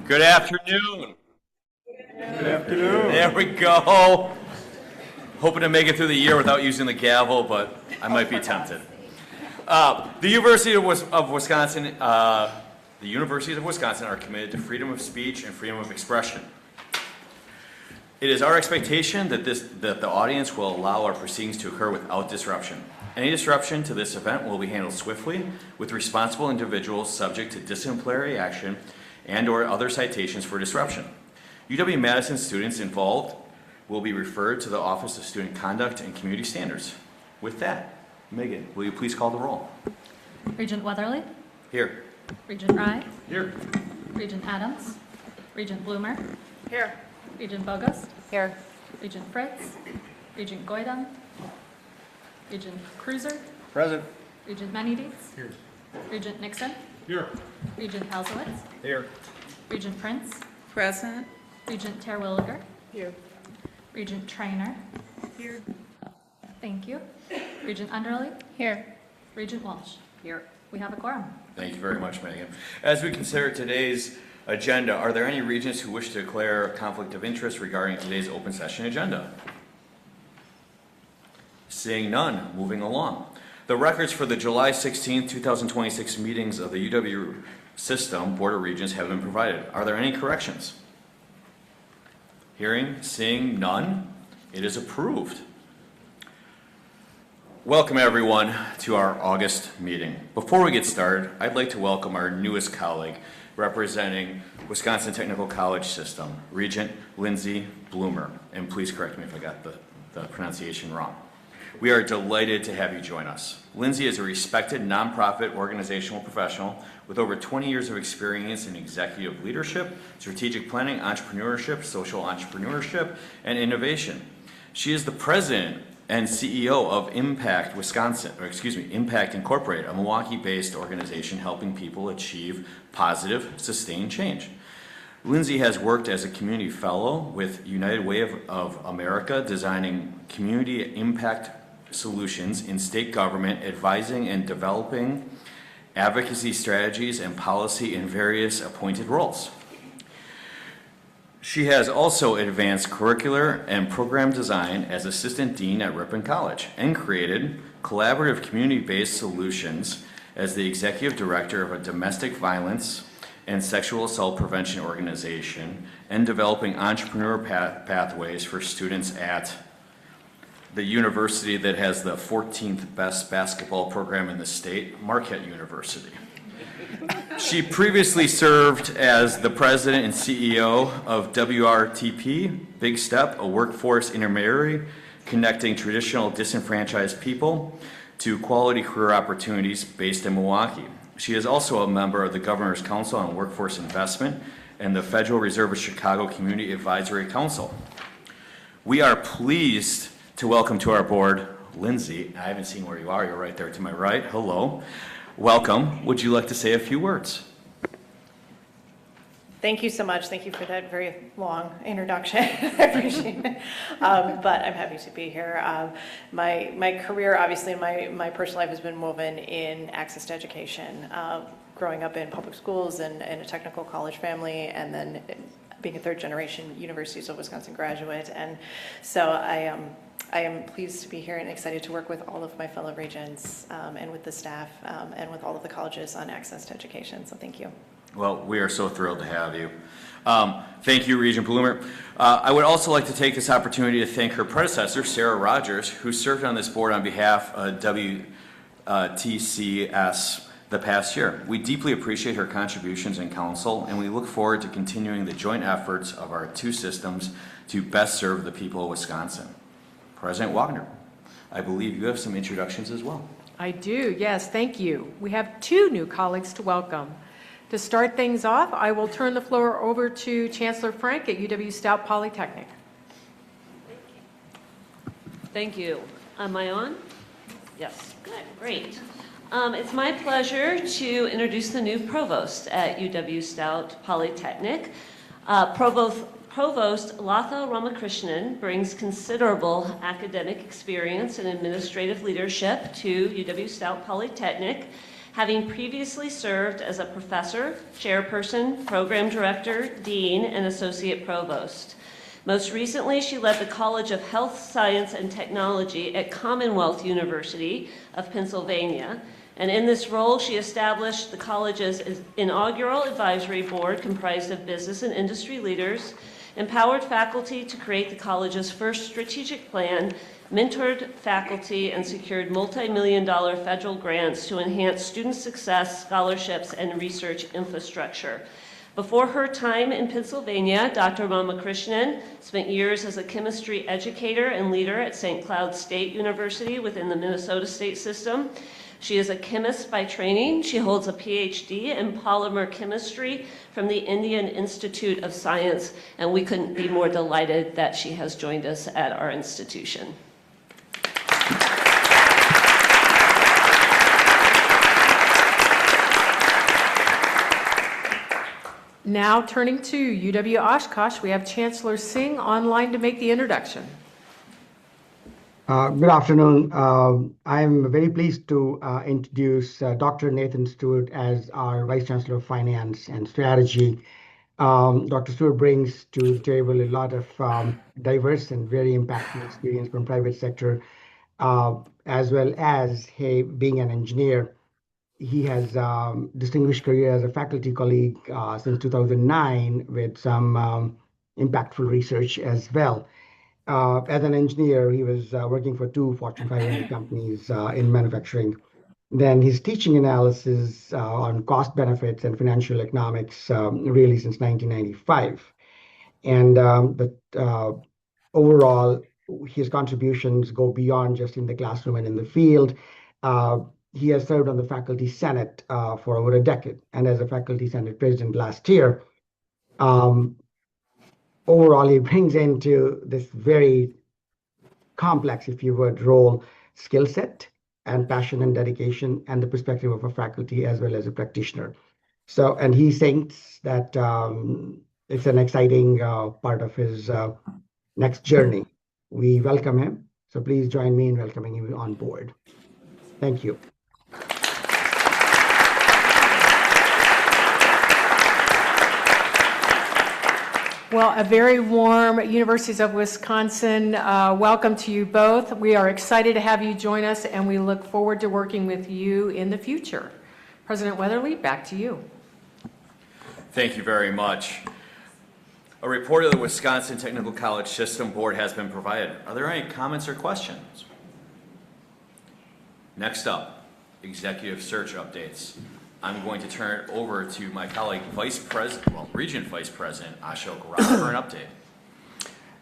Good afternoon. Good afternoon. There we go. Hoping to make it through the year without using the gavel, but I might be tempted. The Universities of Wisconsin are committed to freedom of speech and freedom of expression. It is our expectation that the audience will allow our proceedings to occur without disruption. Any disruption to this event will be handled swiftly with responsible individuals subject to disciplinary action and/or other citations for disruption. UW-Madison students involved will be referred to the Office of Student Conduct and Community Standards. With that, Megan, will you please call the roll? Regent Weatherly. Here. Regent Rye. Here. Regent Adams. Regent Bloomer. Here. Regent Bogus. Here. Regent Fritz. Regent Goydon. Regent Cruiser. Present. Regent Menedies. Here. Regent Nixon. Here. Regent Halsowitz. Here. Regent Prince. Present. Regent Terwilliger. Here. Regent Trainer. Here. Thank you. Regent Underley. Here. Regent Walsh. Here. We have a quorum. Thank you very much, Megan. As we consider today's agenda, are there any regents who wish to declare a conflict of interest regarding today's open session agenda? Seeing none, moving along. The records for the July 16, 2026 meetings of the UW System Board of Regents have been provided. Are there any corrections? Seeing none, it is approved. Welcome everyone to our August meeting. Before we get started, I'd like to welcome our newest colleague representing Wisconsin Technical College System, Regent Lindsay Bloomer. And please correct me if I got the pronunciation wrong. We are delighted to have you join us. Lindsay is a respected nonprofit organizational professional with over 20 years of experience in executive leadership, strategic planning, entrepreneurship, social entrepreneurship, and innovation. She is the president and CEO of Impact Incorporated, a Milwaukee-based organization helping people achieve positive, sustained change. Lindsay has worked as a community fellow with United Way of America, designing community impact solutions in state government, advising and developing advocacy strategies and policy in various appointed roles. She has also advanced curricular and program design as assistant dean at Ripon College and created collaborative community-based solutions as the executive director of a domestic violence and sexual assault prevention organization and developing entrepreneur pathways for students at the university that has the 14th best basketball program in the state, Marquette University. She previously served as the president and CEO of WRTP, Big Step, a workforce intermediary connecting traditional disenfranchised people to quality career opportunities based in Milwaukee. She is also a member of the Governor's Council on Workforce Investment and the Federal Reserve of Chicago Community Advisory Council. We are pleased to welcome to our board Lindsay. I haven't seen where you are. You're right there to my right. Hello. Welcome. Would you like to say a few words? Thank you so much. Thank you for that very long introduction. I appreciate it. But I'm happy to be here. My career, obviously, my personal life has been woven in access to education. Growing up in public schools and in a technical college family, and then being a third generation Universities of Wisconsin graduate. And so I am pleased to be here and excited to work with all of my fellow regents and with the staff and with all of the colleges on access to education. So thank you. Well, we are so thrilled to have you. Thank you, Regent Bloomer. I would also like to take this opportunity to thank her predecessor, Sarah Rogers, who served on this board on behalf of WTCS the past year. We deeply appreciate her contributions and counsel, and we look forward to continuing the joint efforts of our two systems to best serve the people of Wisconsin. President Wagner, I believe you have some introductions as well. I do, yes, thank you. We have two new colleagues to welcome. To start things off, I will turn the floor over to Chancellor Frank at UW-Stout Polytechnic. Thank you. Am I on? Yes, good, great. It's my pleasure to introduce the new provost at UW-Stout Polytechnic. Provost Latha Ramakrishnan brings considerable academic experience and administrative leadership to UW-Stout Polytechnic, having previously served as a professor, chairperson, program director, dean, and associate provost. Most recently, she led the College of Health Science and Technology at Commonwealth University of Pennsylvania. And in this role, she established the college's inaugural advisory board comprised of business and industry leaders, empowered faculty to create the college's first strategic plan, mentored faculty, and secured multi-million-dollar federal grants to enhance student success, scholarships, and research infrastructure. Before her time in Pennsylvania, Dr. Ramakrishnan spent years as a chemistry educator and leader at St. Cloud State University within the Minnesota state system. She is a chemist by training. She holds a PhD in polymer chemistry from the Indian Institute of Science, and we couldn't be more delighted that she has joined us at our institution. Now turning to UW Oshkosh, we have Chancellor Singh online to make the introduction. Good afternoon. I'm very pleased to introduce Dr. Nathan Stewart as our Vice Chancellor of Finance and Strategy. Dr. Stewart brings to the table a lot of diverse and very impactful experience from private sector, as well as being an engineer. He has distinguished career as a faculty colleague since 2009 with some impactful research as well. As an engineer, he was working for 2 Fortune 500 companies in manufacturing. Then his teaching analysis on cost benefits and financial economics really since 1995. And overall, his contributions go beyond just in the classroom and in the field. He has served on the faculty senate for over a decade, and as a faculty senate president last year. Overall, he brings into this very complex, if you would, role, skill set and passion and dedication and the perspective of a faculty as well as a practitioner. So, and he thinks that it's an exciting part of his next journey. We welcome him. So please join me in welcoming him on board. Thank you. Well, a very warm Universities of Wisconsin welcome to you both. We are excited to have you join us, and we look forward to working with you in the future. President Weatherly, back to you. Thank you very much. A report of the Wisconsin Technical College System Board has been provided. Are there any comments or questions? Next up, executive search updates. I'm going to turn it over to my colleague, Regent Vice President Ashok Rao for an update.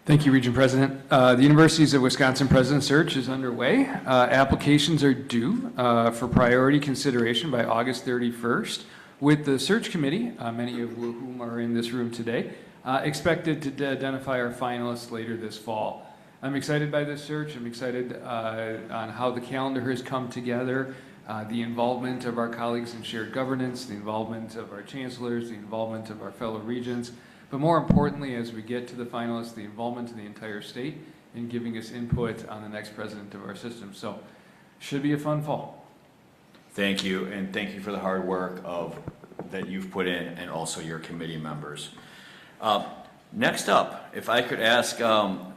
Thank you, Regent President. The Universities of Wisconsin President Search is underway. Applications are due for priority consideration by August 31st, with the search committee, many of whom are in this room today, expected to identify our finalists later this fall. I'm excited by this search. I'm excited on how the calendar has come together. The involvement of our colleagues in shared governance, the involvement of our chancellors, the involvement of our fellow regents, but more importantly, as we get to the finalists, the involvement of the entire state in giving us input on the next president of our system. So, should be a fun fall. Thank you, and thank you for the hard work that you've put in, and also your committee members. Next up, if I could ask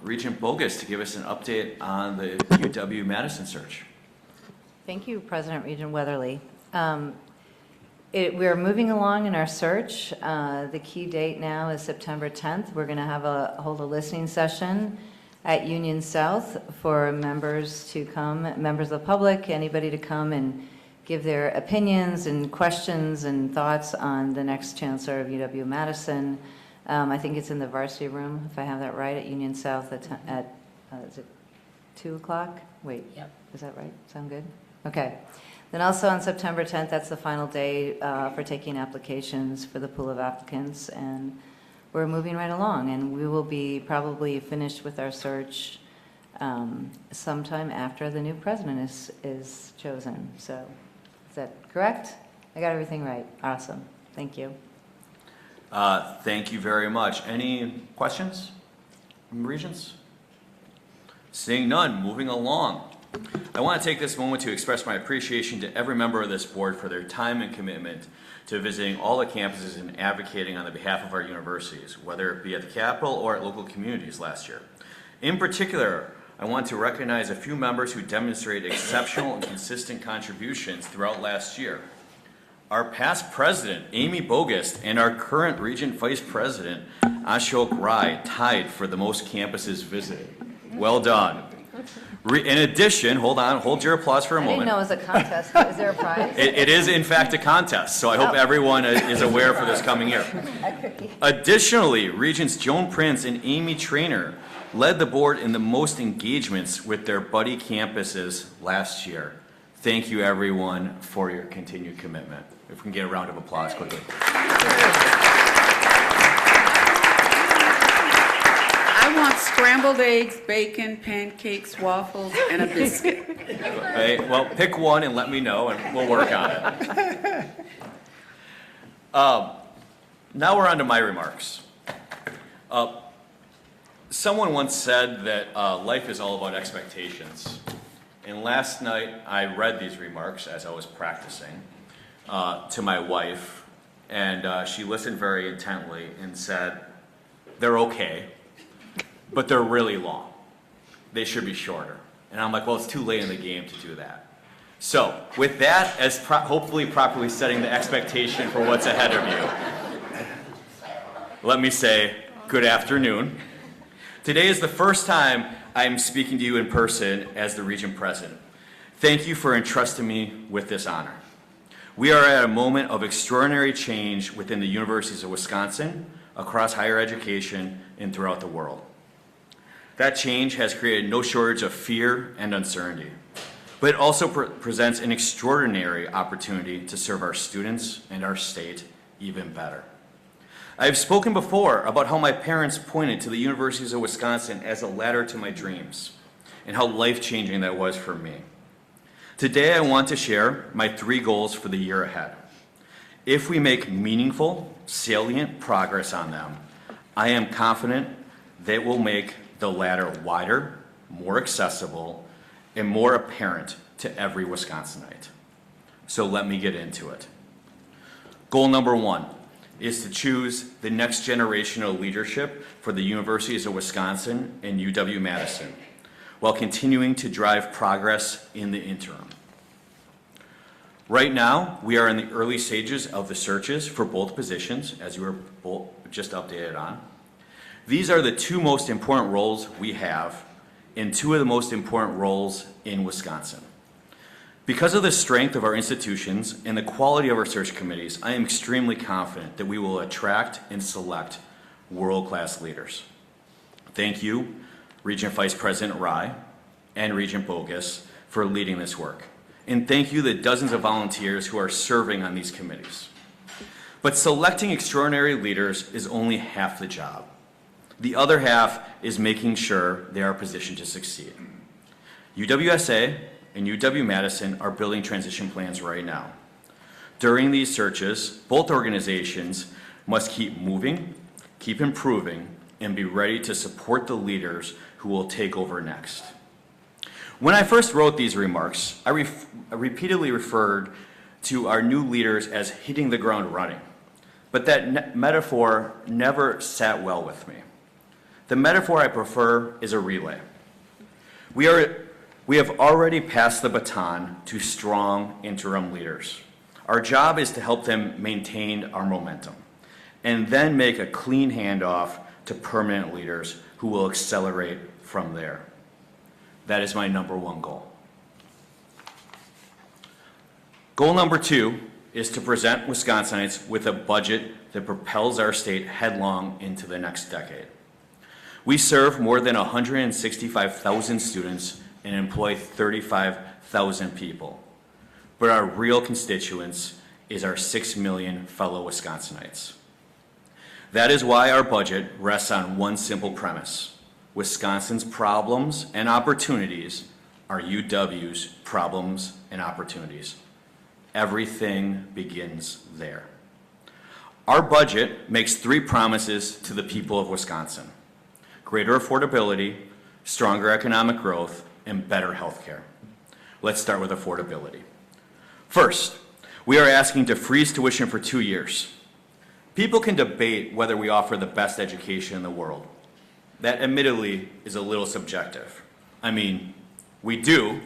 Regent Bogus to give us an update on the UW Madison search. Thank you, President Regent Weatherly. We're moving along in our search. The key date now is September 10th. We're going to hold a listening session at Union South for members to come, members of the public, anybody to come and give their opinions and questions and thoughts on the next Chancellor of UW-Madison. I think it's in the varsity room, if I have that right, at Union South at is it 2 o'clock? Wait, yep. Is that right? Sound good? Okay. Then also on September 10th, that's the final day for taking applications for the pool of applicants, and we're moving right along, and we will be probably finished with our search sometime after the new president is chosen. So is that correct? I got everything right. Awesome. Thank you. Thank you very much. Any questions from Regents? Seeing none, moving along. I want to take this moment to express my appreciation to every member of this board for their time and commitment to visiting all the campuses and advocating on the behalf of our universities, whether it be at the Capitol or at local communities last year. In particular, I want to recognize a few members who demonstrated exceptional and consistent contributions throughout last year. Our past president, Amy Bogus, and our current Regent Vice President, Ashok Rai, tied for the most campuses visited. Well done. In addition, hold your applause for a I didn't moment. know it was a contest. Is there a prize? It is, in fact, a contest, so I hope everyone is aware for this coming year. A cookie. Additionally, Regents Joan Prince and Amy Trainer led the board in the most engagements with their buddy campuses last year. Thank you, everyone, for your continued commitment. If we can get a round of applause quickly. I want scrambled eggs, bacon, pancakes, waffles, and a biscuit. Okay, well, pick one and let me know, and we'll work on it. Now we're on to my remarks. Someone once said that life is all about expectations. And last night, I read these remarks as I was practicing to my wife, and she listened very intently and said, they're okay, but they're really long. They should be shorter. And I'm like, well, it's too late in the game to do that. So with that as hopefully properly setting the expectation for what's ahead of you, let me say good afternoon. Today is the first time I'm speaking to you in person as the Regent President. Thank you for entrusting me with this honor. We are at a moment of extraordinary change within the universities of Wisconsin, across higher education, and throughout the world. That change has created no shortage of fear and uncertainty, but it also presents an extraordinary opportunity to serve our students and our state even better. I have spoken before about how my parents pointed to the universities of Wisconsin as a ladder to my dreams, and how life-changing that was for me. Today, I want to share my 3 goals for the year ahead. If we make meaningful, salient progress on them, I am confident they will make the ladder wider, more accessible, and more apparent to every Wisconsinite. So let me get into it. Goal number 1 is to choose the next generation of leadership for the universities of Wisconsin and UW-Madison, while continuing to drive progress in the interim. Right now, we are in the early stages of the searches for both positions, as you were both just updated on. These are the 2 most important roles we have, and 2 of the most important roles in Wisconsin. Because of the strength of our institutions and the quality of our search committees, I am extremely confident that we will attract and select world-class leaders. Thank you, Regent Vice President Rai and Regent Bogus, for leading this work. And thank you the dozens of volunteers who are serving on these committees. But selecting extraordinary leaders is only half the job. The other half is making sure they are positioned to succeed. UWSA and UW-Madison are building transition plans right now. During these searches, both organizations must keep moving, keep improving, and be ready to support the leaders who will take over next. When I first wrote these remarks, I repeatedly referred to our new leaders as hitting the ground running, but that metaphor never sat well with me. The metaphor I prefer is a relay. We have already passed the baton to strong interim leaders. Our job is to help them maintain our momentum and then make a clean handoff to permanent leaders who will accelerate from there. That is my number 1 goal. Goal number 2 is to present Wisconsinites with a budget that propels our state headlong into the next decade. We serve more than 165,000 students and employ 35,000 people. But our real constituents is our 6 million fellow Wisconsinites. That is why our budget rests on one simple premise. Wisconsin's problems and opportunities are UW's problems and opportunities. Everything begins there. Our budget makes 3 promises to the people of Wisconsin: greater affordability, stronger economic growth, and better health care. Let's start with affordability. First, we are asking to freeze tuition for 2 years. People can debate whether we offer the best education in the world. That admittedly is a little subjective. I mean, we do,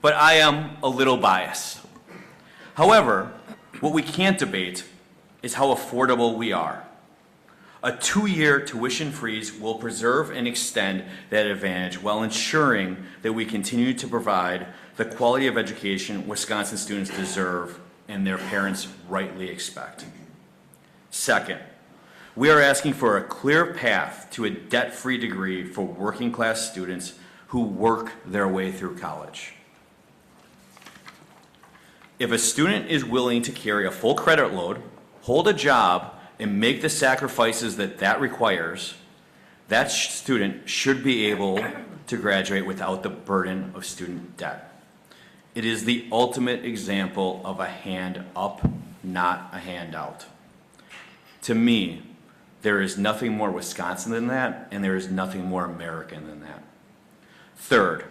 but I am a little biased. However, what we can't debate is how affordable we are. A 2-year tuition freeze will preserve and extend that advantage while ensuring that we continue to provide the quality of education Wisconsin students deserve and their parents rightly expect. Second, we are asking for a clear path to a debt-free degree for working-class students who work their way through college. If a student is willing to carry a full credit load, hold a job, and make the sacrifices that requires, that student should be able to graduate without the burden of student debt. It is the ultimate example of a hand up, not a handout. To me, there is nothing more Wisconsin than that, and there is nothing more American than that. Third,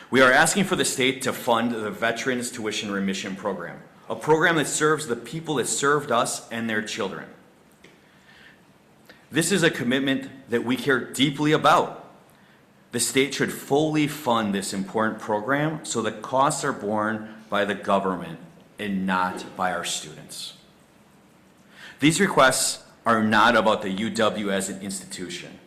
we are asking for the state to fund the Veterans Tuition Remission Program, a program that serves the people that served us and their children. This is a commitment that we care deeply about. The state should fully fund this important program so the costs are borne by the government and not by our students. These requests are not about the UW as an institution.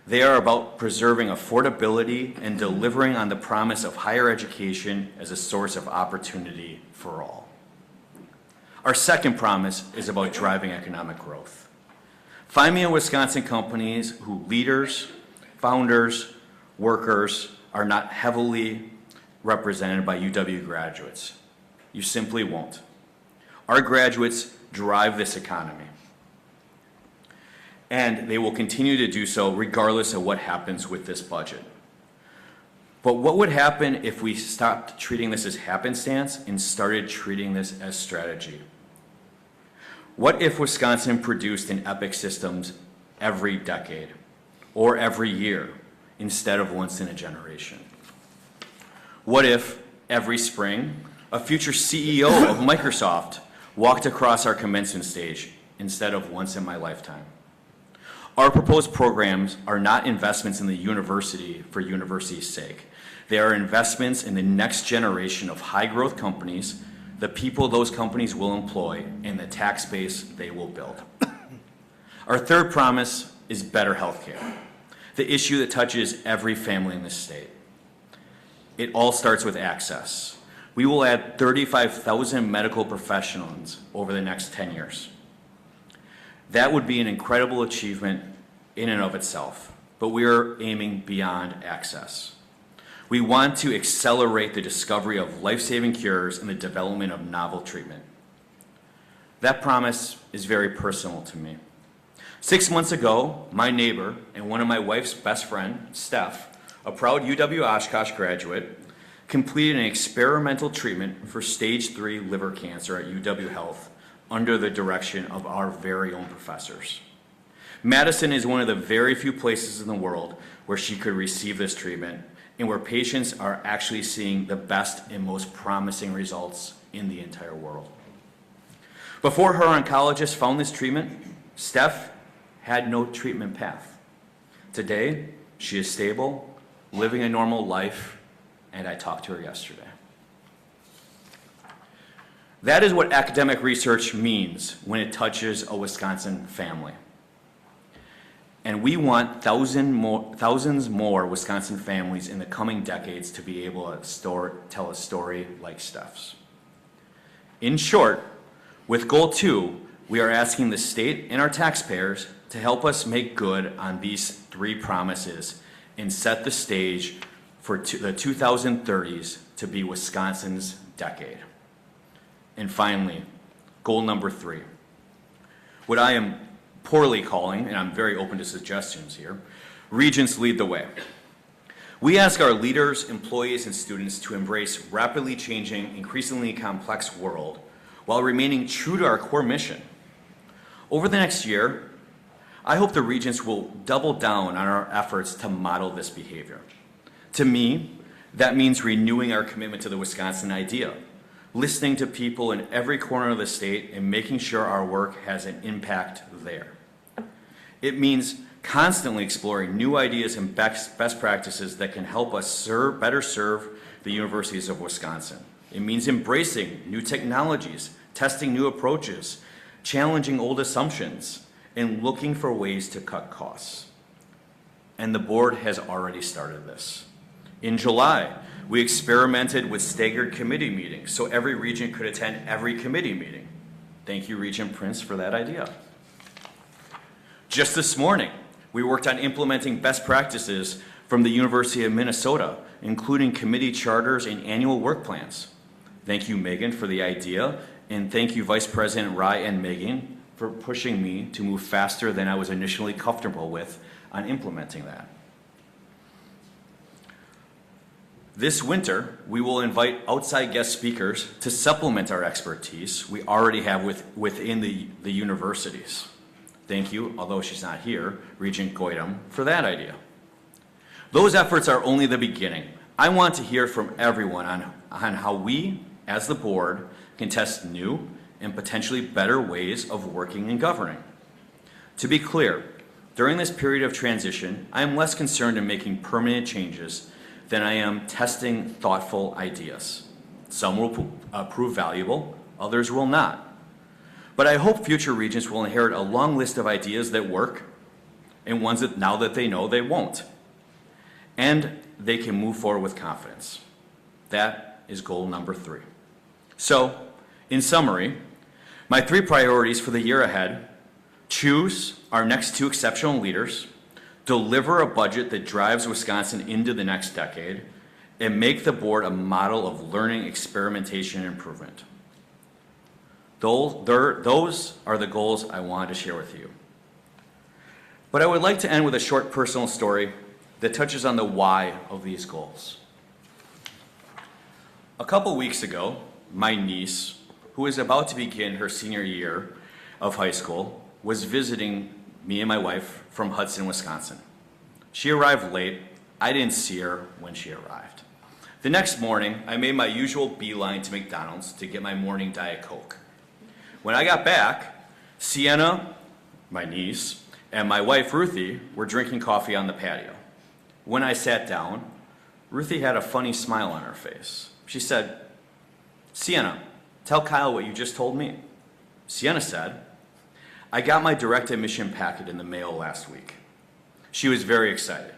They are about preserving affordability and delivering on the promise of higher education as a source of opportunity for all. Our second promise is about driving economic growth. Find me in Wisconsin companies who leaders, founders, workers are not heavily represented by UW graduates. You simply won't. Our graduates drive this economy. And they will continue to do so regardless of what happens with this budget. But what would happen if we stopped treating this as happenstance and started treating this as strategy? What if Wisconsin produced an EPIC systems every decade or every year instead of once in a generation? What if every spring a future CEO of Microsoft walked across our commencement stage instead of once in my lifetime? Our proposed programs are not investments in the university for university's sake. They are investments in the next generation of high-growth companies, the people those companies will employ, and the tax base they will build. Our third promise is better health care, the issue that touches every family in this state. It all starts with access. We will add 35,000 medical professionals over the next 10 years. That would be an incredible achievement in and of itself, but we are aiming beyond access. We want to accelerate the discovery of life-saving cures and the development of novel treatment. That promise is very personal to me. 6 months ago, my neighbor and one of my wife's best friend, Steph, a proud UW Oshkosh graduate, completed an experimental treatment for stage 3 liver cancer at UW Health under the direction of our very own professors. Madison is one of the very few places in the world where she could receive this treatment and where patients are actually seeing the best and most promising results in the entire world. Before her oncologist found this treatment, Steph had no treatment path. Today, she is stable, living a normal life, and I talked to her yesterday. That is what academic research means when it touches a Wisconsin family. And we want thousands more Wisconsin families in the coming decades to be able to tell a story like Steph's. In short, with Goal 2, we are asking the state and our taxpayers to help us make good on these 3 promises and set the stage for the 2030s to be Wisconsin's decade. And finally, goal number 3. What I am poorly calling, and I'm very open to suggestions here, Regents lead the way. We ask our leaders, employees, and students to embrace rapidly changing, increasingly complex world while remaining true to our core mission. Over the next year, I hope the Regents will double down on our efforts to model this behavior. To me, That means renewing our commitment to the Wisconsin idea, listening to people in every corner of the state and making sure our work has an impact there. It means constantly exploring new ideas and best practices that can help us better serve the universities of Wisconsin. It means embracing new technologies, testing new approaches, challenging old assumptions, and looking for ways to cut costs. And the board has already started this. In July, we experimented with staggered committee meetings so every regent could attend every committee meeting. Thank you, Regent Prince, for that idea. Just this morning, we worked on implementing best practices from the University of Minnesota, including committee charters and annual work plans. Thank you, Megan, for the idea, and thank you, Vice President Rye and Megan, for pushing me to move faster than I was initially comfortable with on implementing that. This winter, we will invite outside guest speakers to supplement our expertise we already have within the universities. Thank you, although she's not here, Regent Goydam, for that idea. Those efforts are only the beginning. I want to hear from everyone on how we, as the board, can test new and potentially better ways of working and governing. To be clear, during this period of transition, I am less concerned in making permanent changes than I am testing thoughtful ideas. Some will prove valuable, others will not. But I hope future regents will inherit a long list of ideas that work and ones that now that they know they won't. And they can move forward with confidence. That is goal number 3. So, in summary, my 3 priorities for the year ahead: choose our next 2 exceptional leaders, deliver a budget that drives Wisconsin into the next decade, and make the board a model of learning, experimentation, and improvement. Those are the goals I wanted to share with you. But I would like to end with a short personal story that touches on the why of these goals. A couple weeks ago, my niece, who is about to begin her senior year of high school, was visiting me and my wife from Hudson, Wisconsin. She arrived late. I didn't see her when she arrived. The next morning, I made my usual beeline to McDonald's to get my morning Diet Coke. When I got back, Sienna, my niece, and my wife, Ruthie, were drinking coffee on the patio. When I sat down, Ruthie had a funny smile on her face. She said, "Sienna, tell Kyle what you just told me." Sienna said, "I got my direct admission packet in the mail last week." She was very excited.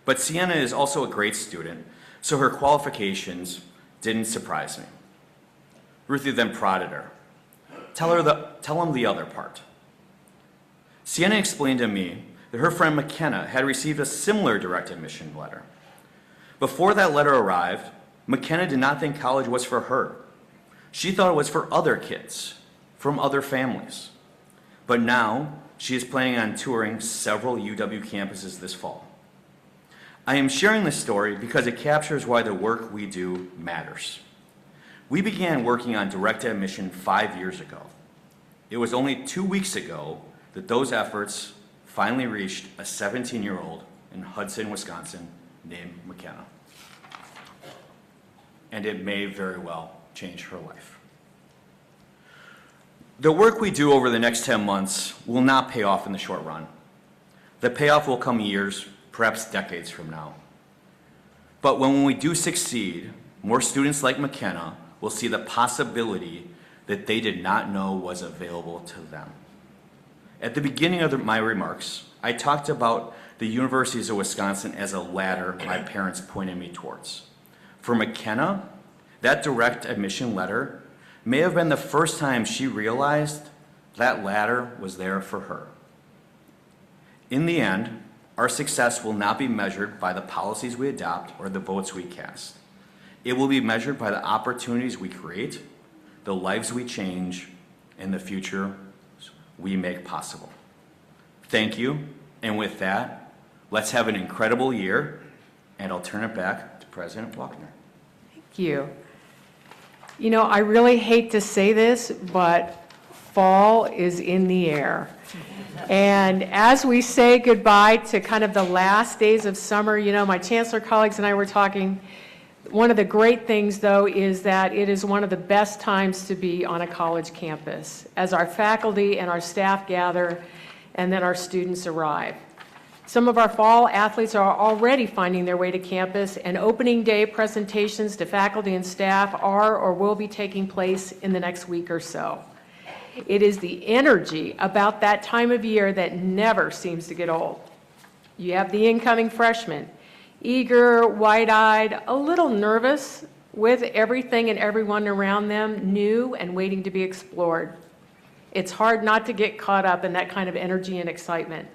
But Sienna is also a great student, so her qualifications didn't surprise me. Ruthie then prodded her. Tell him the other part." Sienna explained to me that her friend McKenna had received a similar direct admission letter. Before that letter arrived, McKenna did not think college was for her. She thought it was for other kids, from other families. But now, she is planning on touring several UW campuses this fall. I am sharing this story because it captures why the work we do matters. We began working on direct admission 5 years ago. It was only 2 weeks ago that those efforts finally reached a 17-year-old in Hudson, Wisconsin, named McKenna. And it may very well change her life. The work we do over the next 10 months will not pay off in the short run. The payoff will come years, perhaps decades from now. But when we do succeed, more students like McKenna will see the possibility that they did not know was available to them. At the beginning of my remarks, I talked about the universities of Wisconsin as a ladder my parents pointed me towards. For McKenna, that direct admission letter may have been the first time she realized that ladder was there for her. In the end, our success will not be measured by the policies we adopt or the votes we cast. It will be measured by the opportunities we create, the lives we change, and the future we make possible. Thank you, and with that, let's have an incredible year, and I'll turn it back to President Faulkner. Thank you. You know, I really hate to say this, but fall is in the air. And as we say goodbye to kind of the last days of summer, you know, my chancellor colleagues and I were talking, One of the great things, though, is that it is one of the best times to be on a college campus as our faculty and our staff gather and then our students arrive. Some of our fall athletes are already finding their way to campus, and opening day presentations to faculty and staff are or will be taking place in the next week or so. It is the energy about that time of year that never seems to get old. You have the incoming freshmen, eager, wide-eyed, a little nervous, with everything and everyone around them new and waiting to be explored. It's hard not to get caught up in that kind of energy and excitement.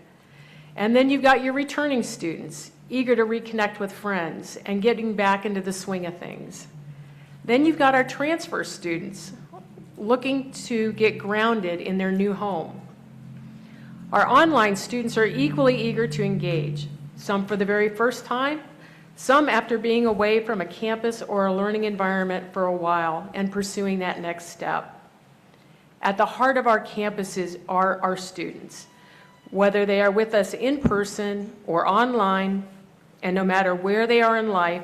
And then you've got your returning students, eager to reconnect with friends and getting back into the swing of things. Then you've got our transfer students looking to get grounded in their new home. Our online students are equally eager to engage, some for the very first time, some after being away from a campus or a learning environment for a while and pursuing that next step. At the heart of our campuses are our students, whether they are with us in person or online, and no matter where they are in life,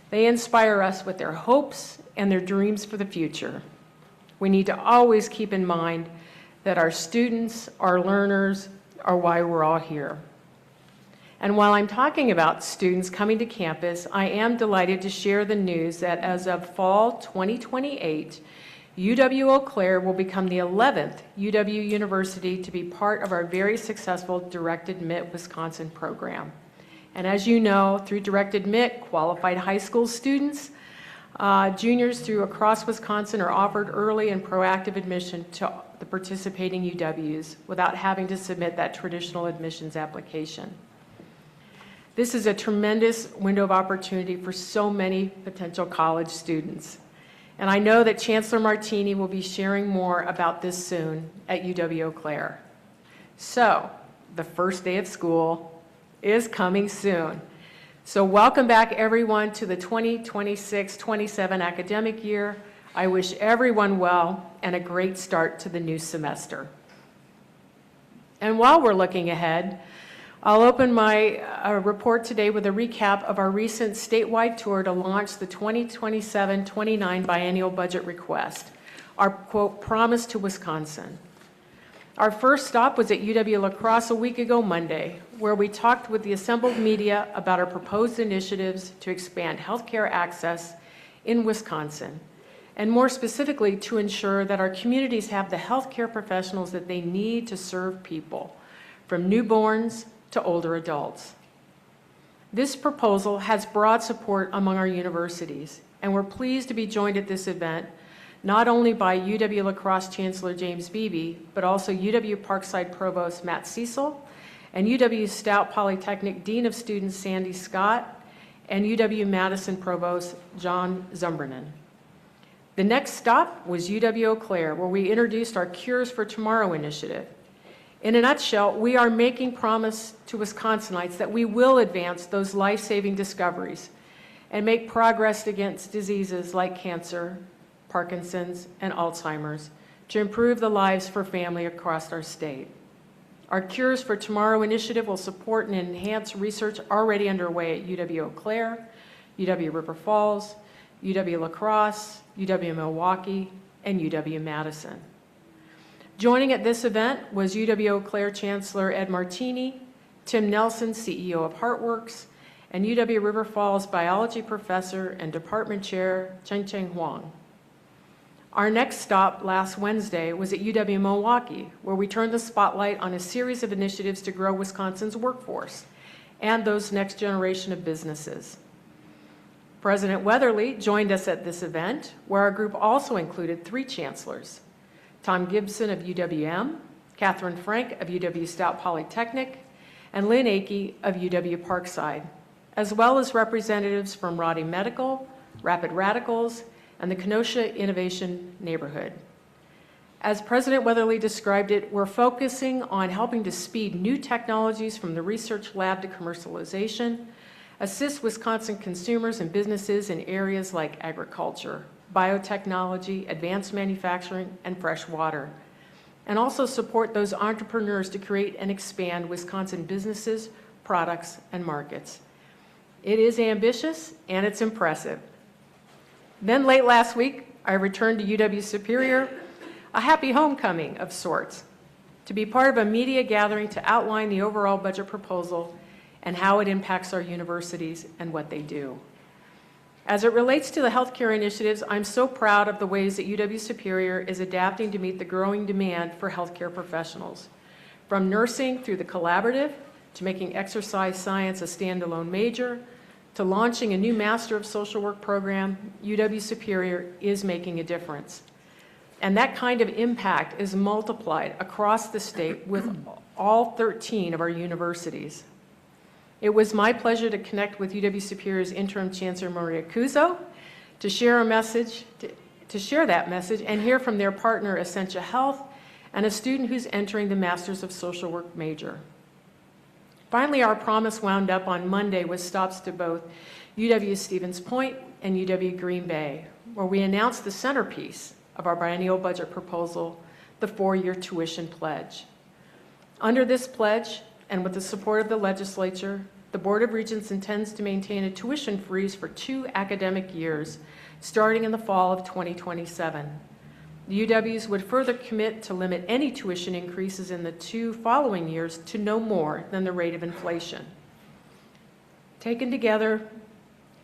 they inspire us with their hopes and their dreams for the future. We need to always keep in mind that our students, our learners, are why we're all here. And while I'm talking about students coming to campus, I am delighted to share the news that as of fall 2028, UW-Eau Claire will become the 11th UW University to be part of our very successful Direct Admit Wisconsin program. And as you know, through Direct Admit, qualified high school students, juniors through across Wisconsin are offered early and proactive admission to the participating UWs without having to submit that traditional admissions application. This is a tremendous window of opportunity for so many potential college students. And I know that Chancellor Martini will be sharing more about this soon at UW-Eau Claire. So, the first day of school is coming soon. So welcome back everyone to the 2026-27 academic year. I wish everyone well and a great start to the new semester. And while we're looking ahead, I'll open my report today with a recap of our recent statewide tour to launch the 2027-29 biennial budget request, our, quote, promise to Wisconsin. Our first stop was at UW-La Crosse a week ago Monday, where we talked with the assembled media about our proposed initiatives to expand healthcare access in Wisconsin, and more specifically to ensure that our communities have the healthcare professionals that they need to serve people, from newborns to older adults. This proposal has broad support among our universities, and we're pleased to be joined at this event not only by UW-La Crosse Chancellor James Beebe, but also UW Parkside Provost Matt Cecil, and UW Stout Polytechnic Dean of Students Sandy Scott, and UW Madison Provost John Zumbernan. The next stop was UW-Eau Claire, where we introduced our Cures for Tomorrow initiative. In a nutshell, we are making promise to Wisconsinites that we will advance those life-saving discoveries and make progress against diseases like cancer, Parkinson's, and Alzheimer's to improve the lives for family across our state. Our Cures for Tomorrow initiative will support and enhance research already underway at UW-Eau Claire, UW River Falls, UW-La Crosse, UW-Milwaukee, and UW-Madison. Joining at this event was UW-Eau Claire Chancellor Ed Martini, Tim Nelson, CEO of HeartWorks, and UW River Falls Biology Professor and Department Chair Cheng-Cheng Huang. Our next stop last Wednesday was at UW-Milwaukee, where we turned the spotlight on a series of initiatives to grow Wisconsin's workforce and those next generation of businesses. President Weatherly joined us at this event, where our group also included 3 chancellors: Tom Gibson of UWM, Catherine Frank of UW Stout Polytechnic, and Lynn Akey of UW Parkside, as well as representatives from Roddy Medical, Rapid Radicals, and the Kenosha Innovation Neighborhood. As President Weatherly described it, we're focusing on helping to speed new technologies from the research lab to commercialization, assist Wisconsin consumers and businesses in areas like agriculture, biotechnology, advanced manufacturing, and fresh water, and also support those entrepreneurs to create and expand Wisconsin businesses, products, and markets. It is ambitious and it's impressive, Then late last week, I returned to UW Superior, a happy homecoming of sorts, to be part of a media gathering to outline the overall budget proposal and how it impacts our universities and what they do. As it relates to the healthcare initiatives, I'm so proud of the ways that UW Superior is adapting to meet the growing demand for healthcare professionals. From nursing through the collaborative, to making exercise science a standalone major, to launching a new Master of Social Work program, UW Superior is making a difference. And that kind of impact is multiplied across the state with all 13 of our universities. It was my pleasure to connect with UW Superior's Interim Chancellor Maria Cuso to share that message and hear from their partner Essentia Health and a student who's entering the Masters of Social Work major. Finally, our promise wound up on Monday with stops to both UW Stevens Point and UW Green Bay, where we announced the centerpiece of our biennial budget proposal, the 4-year tuition pledge. Under this pledge, and with the support of the legislature, the Board of Regents intends to maintain a tuition freeze for 2 academic years, starting in the fall of 2027. The UWs would further commit to limit any tuition increases in the 2 following years to no more than the rate of inflation. Taken together,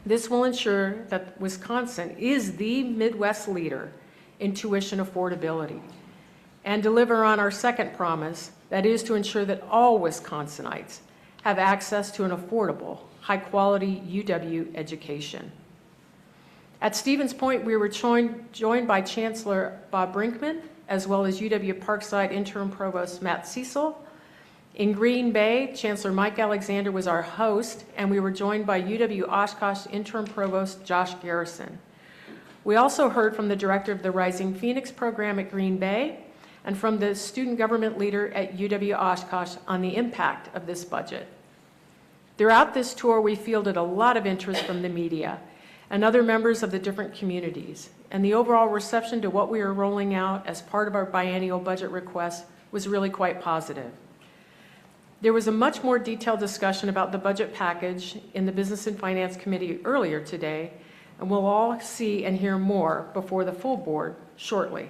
this will ensure that Wisconsin is the Midwest leader in tuition affordability and deliver on our second promise, that is to ensure that all Wisconsinites have access to an affordable, high-quality UW education. At Stevens Point, we were joined by Chancellor Bob Brinkman, as well as UW Parkside Interim Provost Matt Cecil. In Green Bay, Chancellor Mike Alexander was our host, and we were joined by UW Oshkosh Interim Provost Josh Garrison. We also heard from the director of the Rising Phoenix program at Green Bay and from the student government leader at UW Oshkosh on the impact of this budget. Throughout this tour, we fielded a lot of interest from the media and other members of the different communities, and the overall reception to what we are rolling out as part of our biennial budget request was really quite positive. There was a much more detailed discussion about the budget package in the Business and Finance Committee earlier today, and we'll all see and hear more before the full board shortly.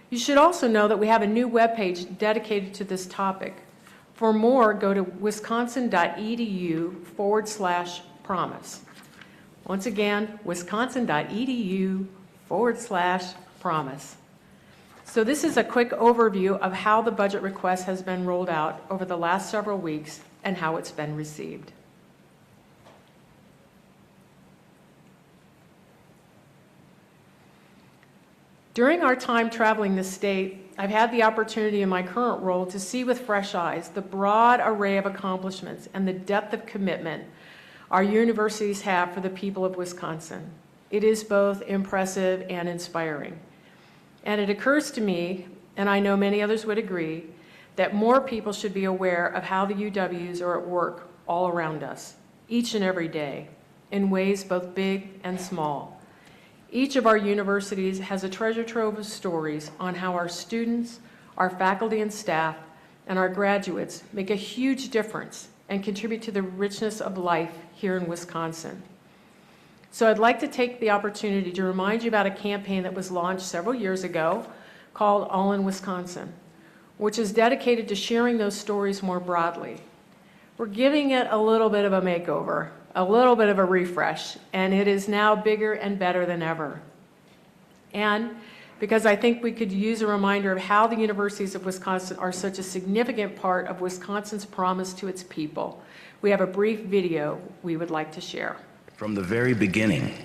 You should also know that we have a new webpage dedicated to this topic. For more, go to wisconsin.edu/promise. Once again, wisconsin.edu/promise. So this is a quick overview of how the budget request has been rolled out over the last several weeks and how it's been received. During our time traveling the state, I've had the opportunity in my current role to see with fresh eyes the broad array of accomplishments and the depth of commitment our universities have for the people of Wisconsin. It is both impressive and inspiring. And it occurs to me, and I know many others would agree, that more people should be aware of how the UWs are at work all around us, each and every day, in ways both big and small. Each of our universities has a treasure trove of stories on how our students, our faculty and staff, and our graduates make a huge difference and contribute to the richness of life here in Wisconsin. So I'd like to take the opportunity to remind you about a campaign that was launched several years ago called All in Wisconsin, which is dedicated to sharing those stories more broadly. We're giving it a little bit of a makeover, a little bit of a refresh, and it is now bigger and better than ever. And because I think we could use a reminder of how the universities of Wisconsin are such a significant part of Wisconsin's promise to its people, we have a brief video we would like to share. From the very beginning,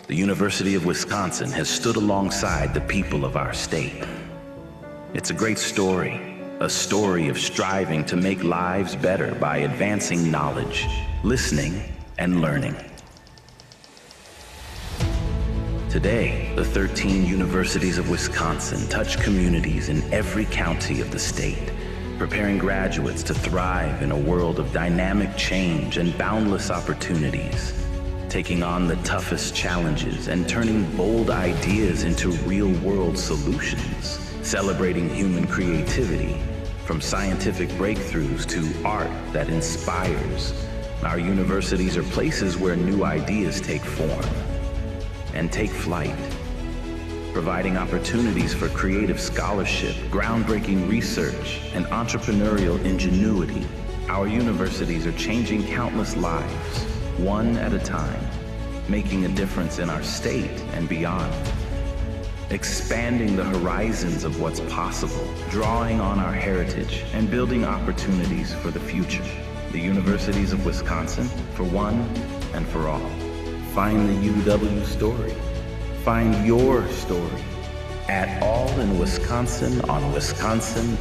the University of Wisconsin has stood alongside the people of our state. It's a great story, a story of striving to make lives better by advancing knowledge, listening, and learning. Today, the 13 universities of Wisconsin touch communities in every county of the state, preparing graduates to thrive in a world of dynamic change and boundless opportunities, taking on the toughest challenges and turning bold ideas into real-world solutions, celebrating human creativity, from scientific breakthroughs to art that inspires. Our universities are places where new ideas take form. and take flight. Providing opportunities for creative scholarship, groundbreaking research, and entrepreneurial ingenuity, our universities are changing countless lives, one at a time, making a difference in our state and beyond. Expanding the horizons of what's possible, drawing on our heritage, and building opportunities for the future. The Universities of Wisconsin, for one and for all. Find the UW story. Find your story at All in Wisconsin on wisconsin.edu.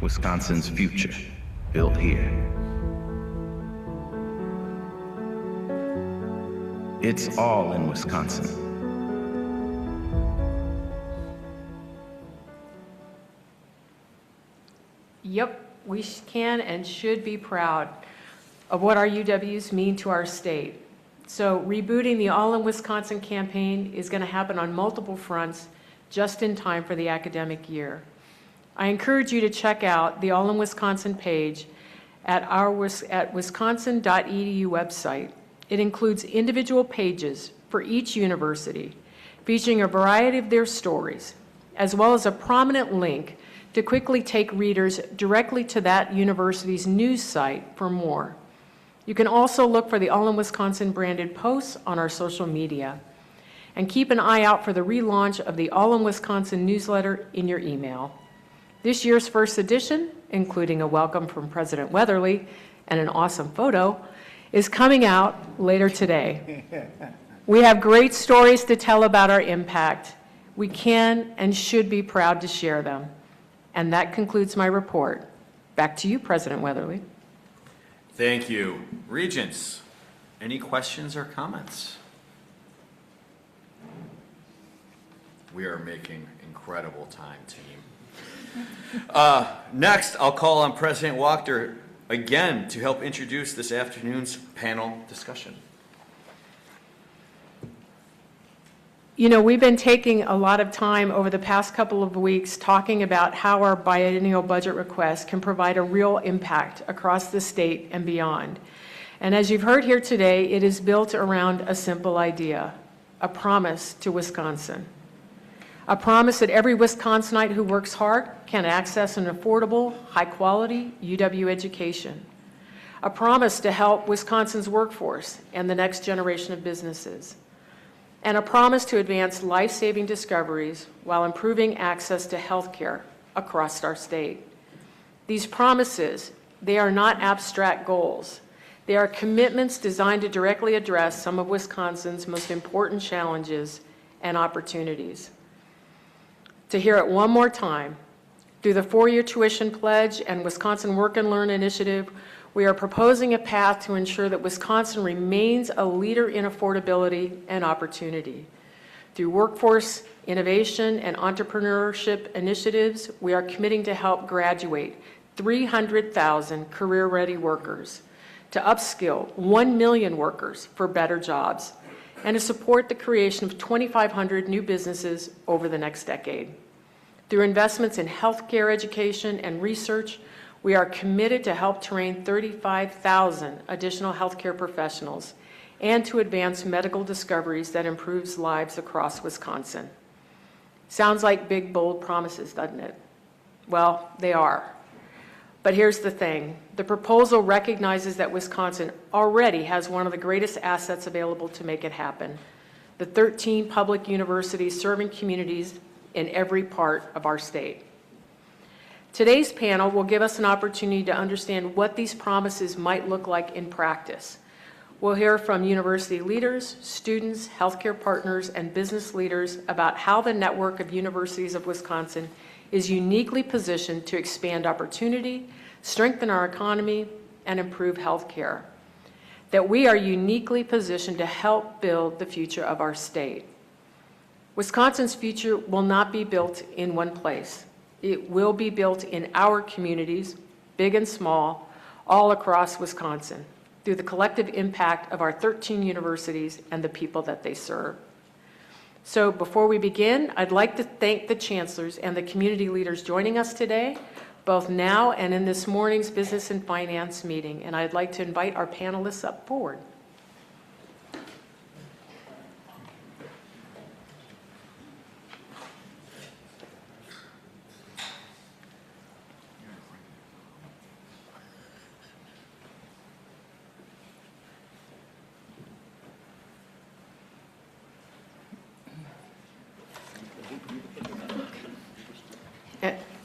Wisconsin's future, built here. It's all in Wisconsin. Yep, we can and should be proud of what our UWs mean to our state. So rebooting the All in Wisconsin campaign is going to happen on multiple fronts just in time for the academic year. I encourage you to check out the All in Wisconsin page at wisconsin.edu website. It includes individual pages for each university featuring a variety of their stories, as well as a prominent link to quickly take readers directly to that university's news site for more. You can also look for the All in Wisconsin branded posts on our social media. And keep an eye out for the relaunch of the All in Wisconsin newsletter in your email. This year's first edition, including a welcome from President Weatherly and an awesome photo, is coming out later today. We have great stories to tell about our impact. We can and should be proud to share them. And that concludes my report. Back to you, President Weatherly. Thank you. Regents, any questions or comments? We are making incredible time, team. Next, I'll call on President Wachter again to help introduce this afternoon's panel discussion. You know, we've been taking a lot of time over the past couple of weeks talking about how our biennial budget request can provide a real impact across the state and beyond. And as you've heard here today, it is built around a simple idea, a promise to Wisconsin. A promise that every Wisconsinite who works hard can access an affordable, high-quality UW education. A promise to help Wisconsin's workforce and the next generation of businesses. And a promise to advance life-saving discoveries while improving access to health care across our state. These promises, they are not abstract goals. They are commitments designed to directly address some of Wisconsin's most important challenges and opportunities. To hear it one more time, through the 4-year tuition pledge and Wisconsin Work and Learn initiative, we are proposing a path to ensure that Wisconsin remains a leader in affordability and opportunity. Through workforce innovation and entrepreneurship initiatives, we are committing to help graduate 300,000 career-ready workers, to upskill 1 million workers for better jobs, and to support the creation of 2,500 new businesses over the next decade. Through investments in healthcare education and research, we are committed to help train 35,000 additional healthcare professionals and to advance medical discoveries that improves lives across Wisconsin. Sounds like big, bold promises, doesn't it? Well, they are. But here's the thing. The proposal recognizes that Wisconsin already has one of the greatest assets available to make it happen: the 13 public universities serving communities in every part of our state. Today's panel will give us an opportunity to understand what these promises might look like in practice. We'll hear from university leaders, students, healthcare partners, and business leaders about how the network of universities of Wisconsin is uniquely positioned to expand opportunity, strengthen our economy, and improve healthcare. That we are uniquely positioned to help build the future of our state. Wisconsin's future will not be built in one place. It will be built in our communities, big and small, all across Wisconsin, through the collective impact of our 13 universities and the people that they serve. So before we begin, I'd like to thank the chancellors and the community leaders joining us today, both now and in this morning's Business and Finance meeting. And I'd like to invite our panelists up forward.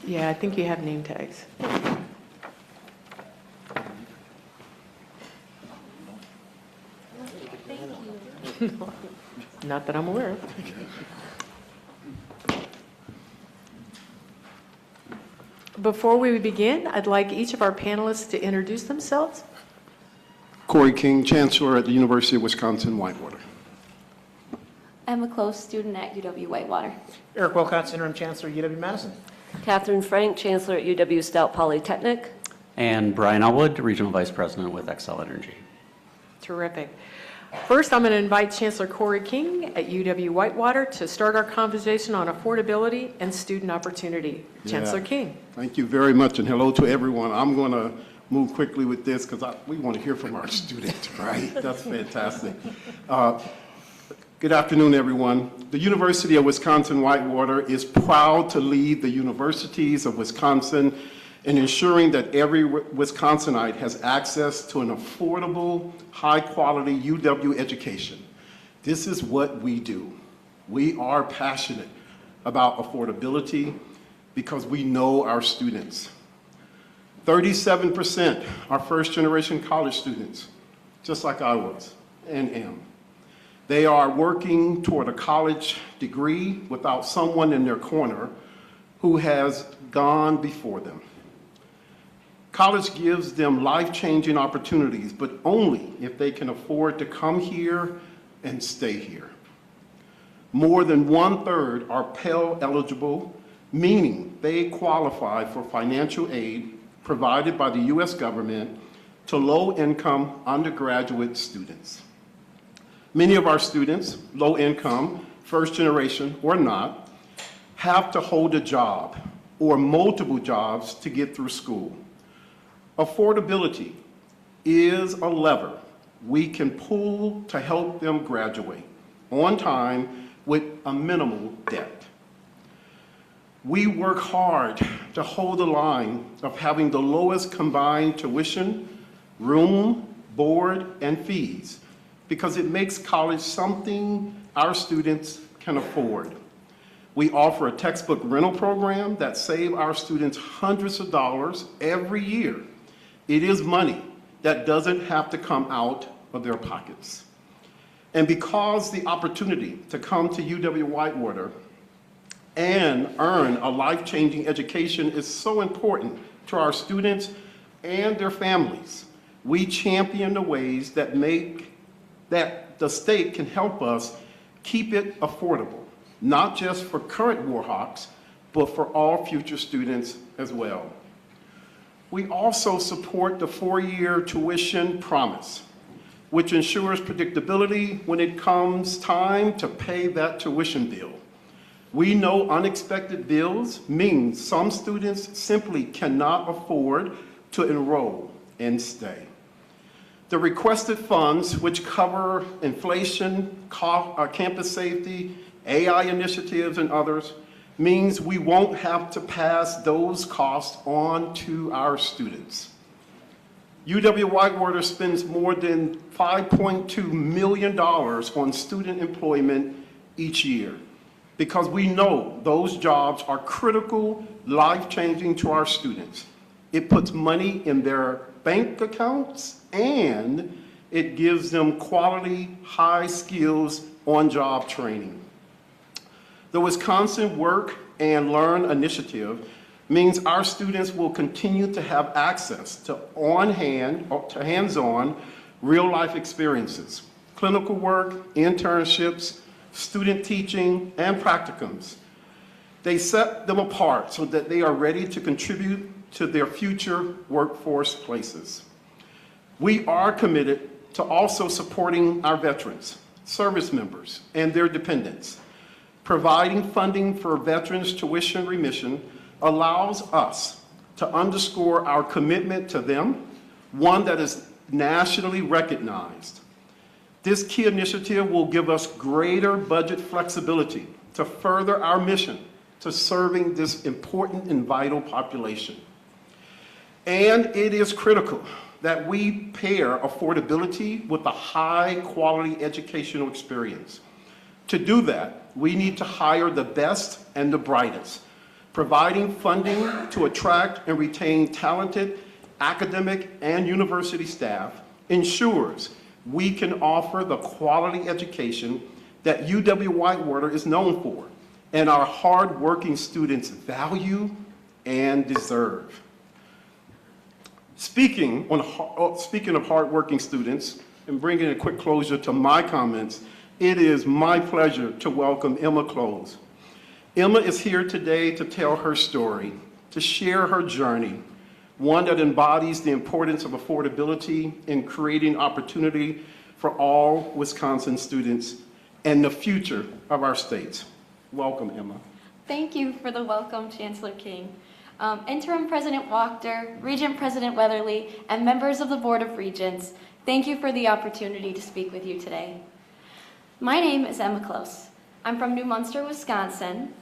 Yeah, I think you have name tags. Not that I'm aware of. Before we begin, I'd like each of our panelists to introduce themselves. Corey King, Chancellor at the University of Wisconsin-Whitewater. Emma Close, student at UW-Whitewater. Eric Wilcox, Interim Chancellor, UW-Madison. Catherine Frank, Chancellor at UW Stout Polytechnic. And Brian Elwood, Regional Vice President with Xcel Energy. Terrific. First, I'm going to invite Chancellor Corey King at UW-Whitewater to start our conversation on affordability and student opportunity. Chancellor King. Thank you very much, and hello to everyone. I'm going to move quickly with this because we want to hear from our students, right? That's fantastic. Good afternoon, everyone. The University of Wisconsin-Whitewater is proud to lead the universities of Wisconsin in ensuring that every Wisconsinite has access to an affordable, high-quality UW education. This is what we do. We are passionate about affordability because we know our students. 37% are first-generation college students, just like I was and am. They are working toward a college degree without someone in their corner who has gone before them. College gives them life-changing opportunities, but only if they can afford to come here and stay here. More than 1/3 are Pell eligible, meaning they qualify for financial aid provided by the U.S. government to low-income undergraduate students. Many of our students, low income, first generation or not, have to hold a job or multiple jobs to get through school. Affordability is a lever we can pull to help them graduate on time with a minimal debt. We work hard to hold the line of having the lowest combined tuition, room, board, and fees, because it makes college something our students can afford. We offer a textbook rental program that saves our students hundreds of dollars every year. It is money that doesn't have to come out of their pockets. And because the opportunity to come to UW-Whitewater and earn a life-changing education is so important to our students and their families, we champion the ways that the state can help us keep it affordable, not just for current Warhawks, but for all future students as well. We also support the 4-year tuition promise, which ensures predictability when it comes time to pay that tuition bill. We know unexpected bills mean some students simply cannot afford to enroll and stay. The requested funds, which cover inflation, campus safety, AI initiatives, and others, means we won't have to pass those costs on to our students. UW-Whitewater spends more than $5.2 million on student employment each year because we know those jobs are critical, life-changing to our students. It puts money in their bank accounts and it gives them quality, high skills on-job training. The Wisconsin Work and Learn initiative means our students will continue to have access to hands-on, real-life experiences, clinical work, internships, student teaching, and practicums. They set them apart so that they are ready to contribute to their future workforce places. We are committed to also supporting our veterans, service members, and their dependents. Providing funding for veterans' tuition remission allows us to underscore our commitment to them, one that is nationally recognized. This key initiative will give us greater budget flexibility to further our mission to serving this important and vital population. And it is critical that we pair affordability with a high-quality educational experience. To do that, we need to hire the best and the brightest. Providing funding to attract and retain talented academic and university staff ensures we can offer the quality education that UW-Whitewater is known for and our hard-working students value and deserve. Speaking of hardworking students, and bringing a quick closure to my comments, it is my pleasure to welcome Emma Close. Emma is here today to tell her story, to share her journey, one that embodies the importance of affordability in creating opportunity for all Wisconsin students and the future of our state. Welcome, Emma. Thank you for the welcome, Chancellor King. Interim President Wachter, Regent President Weatherly, and members of the Board of Regents, thank you for the opportunity to speak with you today. My name is Emma Close. I'm from New Munster, Wisconsin,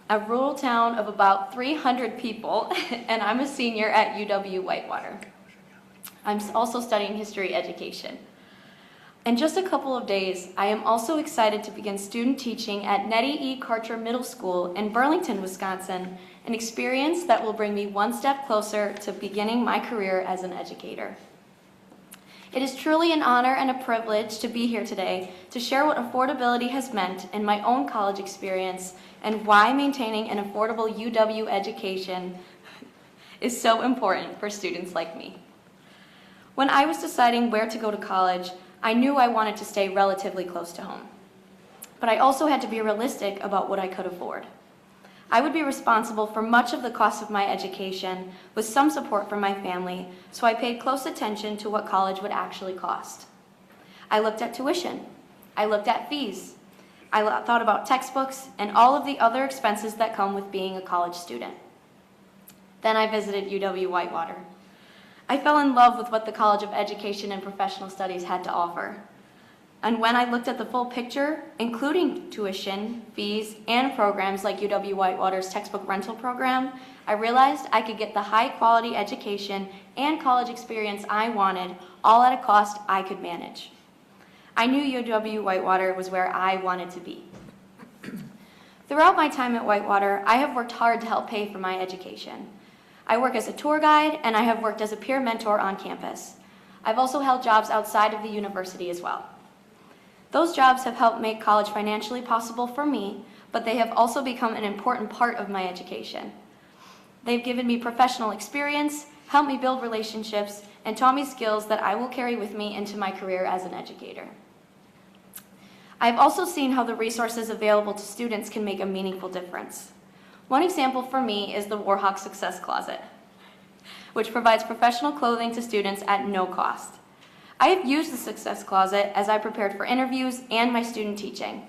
a rural town of about 300 people, and I'm a senior at UW-Whitewater. I'm also studying history education. In just a couple of days, I am also excited to begin student teaching at Nettie E. Karcher Middle School in Burlington, Wisconsin, an experience that will bring me one step closer to beginning my career as an educator. It is truly an honor and a privilege to be here today to share what affordability has meant in my own college experience and why maintaining an affordable UW education is so important for students like me. When I was deciding where to go to college, I knew I wanted to stay relatively close to home. But I also had to be realistic about what I could afford. I would be responsible for much of the cost of my education with some support from my family, so I paid close attention to what college would actually cost. I looked at tuition. I looked at fees. I thought about textbooks and all of the other expenses that come with being a college student. Then I visited UW-Whitewater. I fell in love with what the College of Education and Professional Studies had to offer. And when I looked at the full picture, including tuition, fees, and programs like UW-Whitewater's textbook rental program, I realized I could get the high-quality education and college experience I wanted, all at a cost I could manage. I knew UW-Whitewater was where I wanted to be. Throughout my time at Whitewater, I have worked hard to help pay for my education. I work as a tour guide, and I have worked as a peer mentor on campus. I've also held jobs outside of the university as well. Those jobs have helped make college financially possible for me, but they have also become an important part of my education. They've given me professional experience, helped me build relationships, and taught me skills that I will carry with me into my career as an educator. I've also seen how the resources available to students can make a meaningful difference. One example for me is the Warhawk Success Closet, which provides professional clothing to students at no cost. I have used the Success Closet as I prepared for interviews and my student teaching.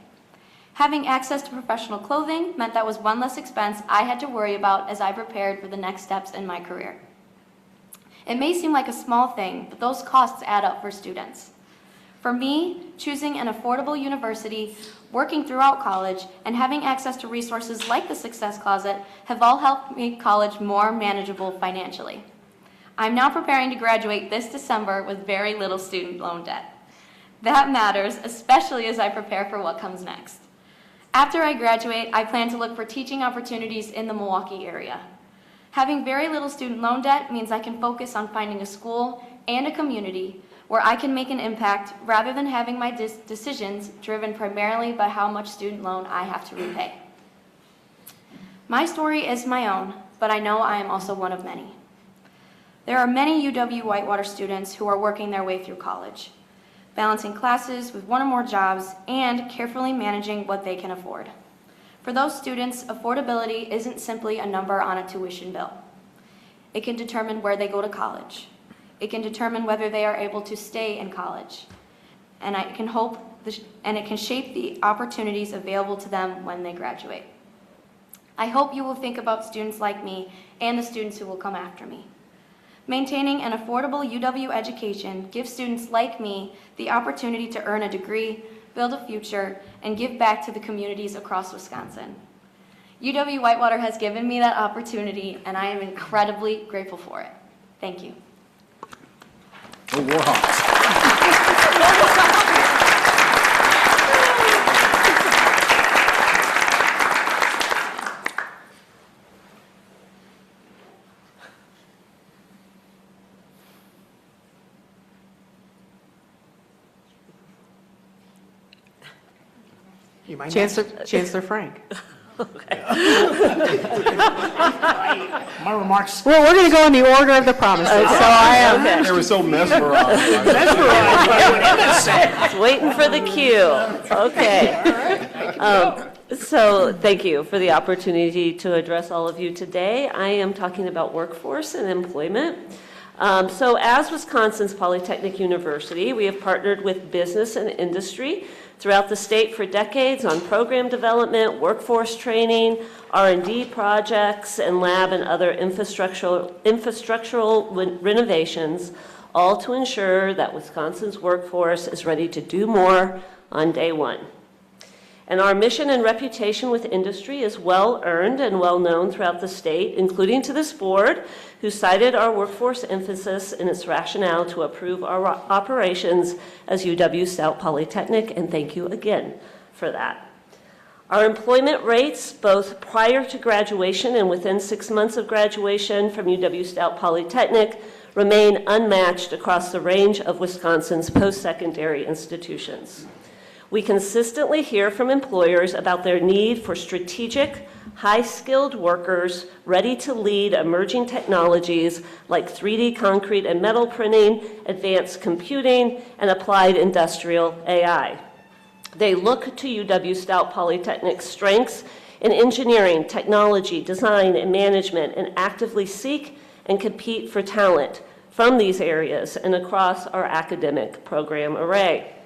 Having access to professional clothing meant that was one less expense I had to worry about as I prepared for the next steps in my career. It may seem like a small thing, but those costs add up for students. For me, choosing an affordable university, working throughout college, and having access to resources like the Success Closet have all helped make college more manageable financially. I'm now preparing to graduate this December with very little student loan debt. That matters, especially as I prepare for what comes next. After I graduate, I plan to look for teaching opportunities in the Milwaukee area. Having very little student loan debt means I can focus on finding a school and a community where I can make an impact rather than having my decisions driven primarily by how much student loan I have to repay. My story is my own, but I know I am also one of many. There are many UW-Whitewater students who are working their way through college, balancing classes with one or more jobs and carefully managing what they can afford. For those students, affordability isn't simply a number on a tuition bill. It can determine where they go to college. It can determine whether they are able to stay in college. And it can shape the opportunities available to them when they graduate. I hope you will think about students like me and the students who will come after me. Maintaining an affordable UW education gives students like me the opportunity to earn a degree, build a future, and give back to the communities across Wisconsin. UW-Whitewater has given me that opportunity, and I am incredibly grateful for it. Thank you. Go Warhawks. You might Chancellor Frank. My remarks. Well, we're going to go in the order of the promises, so I am. They were so mesmerized. Just waiting for the cue. Okay. So thank you for the opportunity to address all of you today. I am talking about workforce and employment. So as Wisconsin's Polytechnic University, we have partnered with business and industry throughout the state for decades on program development, workforce training, R&D projects, and lab and other infrastructural renovations, all to ensure that Wisconsin's workforce is ready to do more on day one. And our mission and reputation with industry is well earned and well known throughout the state, including to this board, who cited our workforce emphasis in its rationale to approve our operations as UW-Stout Polytechnic, and thank you again for that. Our employment rates, both prior to graduation and within 6 months of graduation from UW-Stout Polytechnic, remain unmatched across the range of Wisconsin's post-secondary institutions. We consistently hear from employers about their need for strategic, high-skilled workers ready to lead emerging technologies like 3D concrete and metal printing, advanced computing, and applied industrial AI. They look to UW-Stout Polytechnic's strengths in engineering, technology, design, and management, and actively seek and compete for talent from these areas and across our academic program array.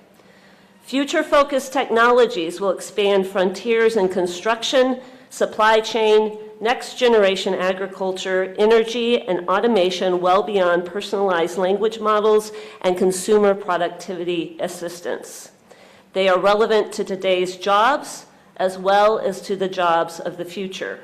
Future-focused technologies will expand frontiers in construction, supply chain, next-generation agriculture, energy, and automation well beyond personalized language models and consumer productivity assistance. They are relevant to today's jobs as well as to the jobs of the future.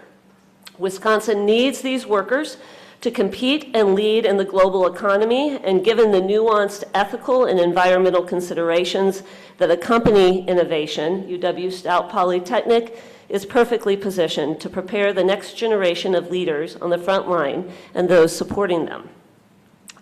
Wisconsin needs these workers to compete and lead in the global economy, and given the nuanced ethical and environmental considerations that accompany innovation, UW-Stout Polytechnic is perfectly positioned to prepare the next generation of leaders on the front line and those supporting them.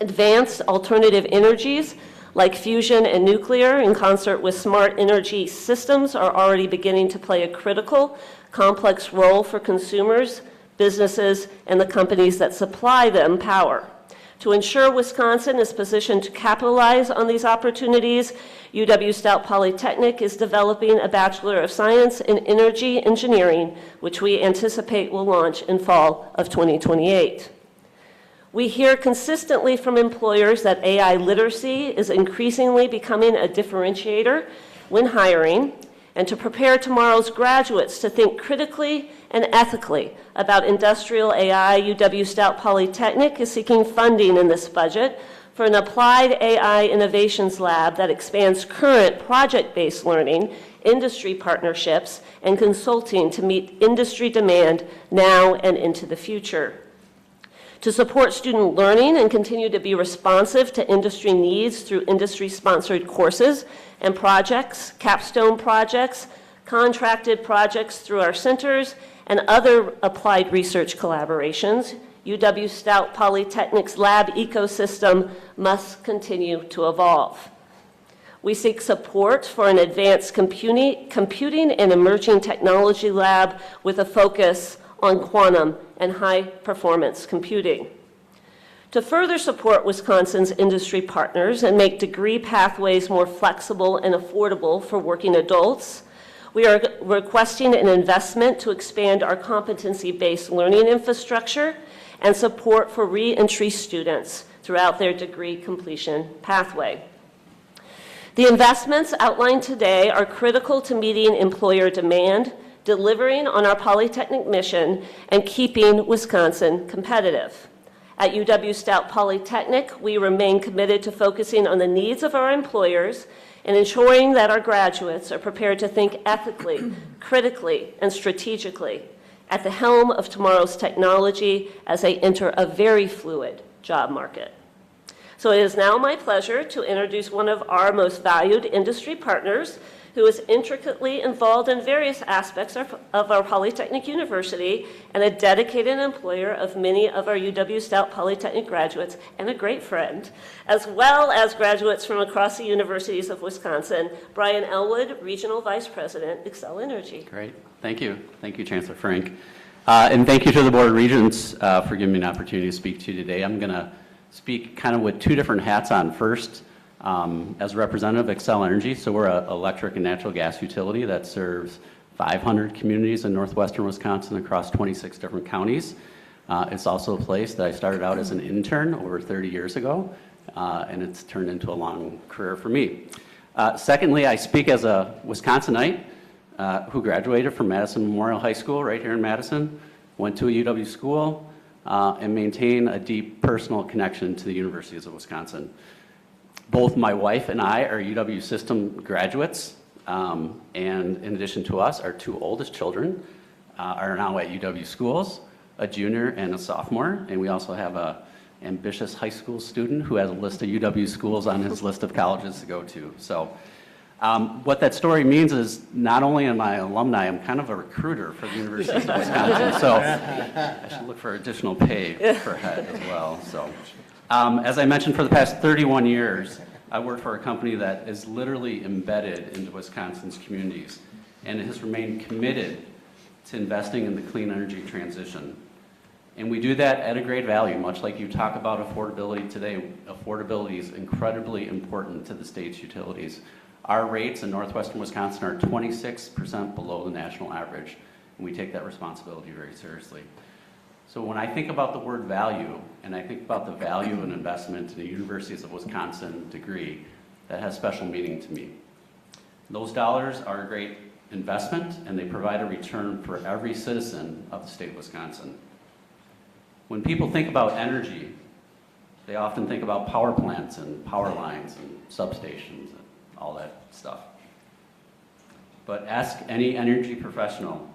Advanced alternative energies like fusion and nuclear, in concert with smart energy systems, are already beginning to play a critical, complex role for consumers, businesses, and the companies that supply them power. To ensure Wisconsin is positioned to capitalize on these opportunities, UW-Stout Polytechnic is developing a Bachelor of Science in Energy Engineering, which we anticipate will launch in fall of 2028. We hear consistently from employers that AI literacy is increasingly becoming a differentiator when hiring, and to prepare tomorrow's graduates to think critically and ethically about industrial AI, UW-Stout Polytechnic is seeking funding in this budget for an applied AI innovations lab that expands current project-based learning, industry partnerships, and consulting to meet industry demand now and into the future. To support student learning and continue to be responsive to industry needs through industry-sponsored courses and projects, capstone projects, contracted projects through our centers, and other applied research collaborations, UW-Stout Polytechnic's lab ecosystem must continue to evolve. We seek support for an advanced computing and emerging technology lab with a focus on quantum and high-performance computing. To further support Wisconsin's industry partners and make degree pathways more flexible and affordable for working adults, we are requesting an investment to expand our competency-based learning infrastructure and support for re-entry students throughout their degree completion pathway. The investments outlined today are critical to meeting employer demand, delivering on our Polytechnic mission, and keeping Wisconsin competitive. At UW-Stout Polytechnic, we remain committed to focusing on the needs of our employers and ensuring that our graduates are prepared to think ethically, critically, and strategically at the helm of tomorrow's technology as they enter a very fluid job market. So it is now my pleasure to introduce one of our most valued industry partners who is intricately involved in various aspects of our Polytechnic University and a dedicated employer of many of our UW-Stout Polytechnic graduates and a great friend, as well as graduates from across the universities of Wisconsin. Brian Elwood, Regional Vice President, Xcel Energy. Great. Thank you. Thank you, Chancellor Frank. And thank you to the Board of Regents for giving me an opportunity to speak to you today. I'm going to speak kind of with two different hats on. First, as a representative of Xcel Energy, so we're an electric and natural gas utility that serves 500 communities in northwestern Wisconsin across 26 different counties. It's also a place that I started out as an intern over 30 years ago, and it's turned into a long career for me. Secondly, I speak as a Wisconsinite who graduated from Madison Memorial High School right here in Madison, went to a UW school, and maintain a deep personal connection to the universities of Wisconsin. Both my wife and I are UW system graduates, and in addition to us, our two oldest children are now at UW schools, a junior and a sophomore, and we also have an ambitious high school student who has a list of UW schools on his list of colleges to go to. So what that story means is not only am I an alumni, I'm kind of a recruiter for the University of Wisconsin, so I should look for additional pay per head as well. So. As I mentioned, for the past 31 years, I worked for a company that is literally embedded into Wisconsin's communities and has remained committed to investing in the clean energy transition. And we do that at a great value, much like you talk about affordability today. Affordability is incredibly important to the state's utilities. Our rates in northwestern Wisconsin are 26% below the national average, and we take that responsibility very seriously. So when I think about the word value, and I think about the value and investment in the Universities of Wisconsin degree, that has special meaning to me. Those dollars are a great investment, and they provide a return for every citizen of the state of Wisconsin. When people think about energy, they often think about power plants and power lines and substations and all that stuff. But ask any energy professional,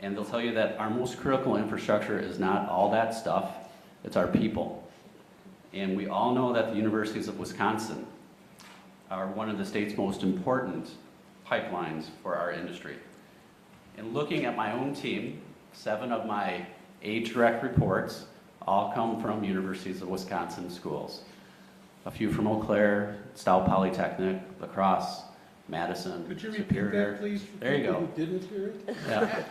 and they'll tell you that our most critical infrastructure is not all that stuff, it's our people. And we all know that the universities of Wisconsin are one of the state's most important pipelines for our industry. And looking at my own team, 7 of my 8 direct reports all come from universities of Wisconsin schools. A few from Eau Claire, Stout Polytechnic, La Crosse, Madison, Could you Superior. repeat that, please? There you go. Who didn't hear it? Yeah.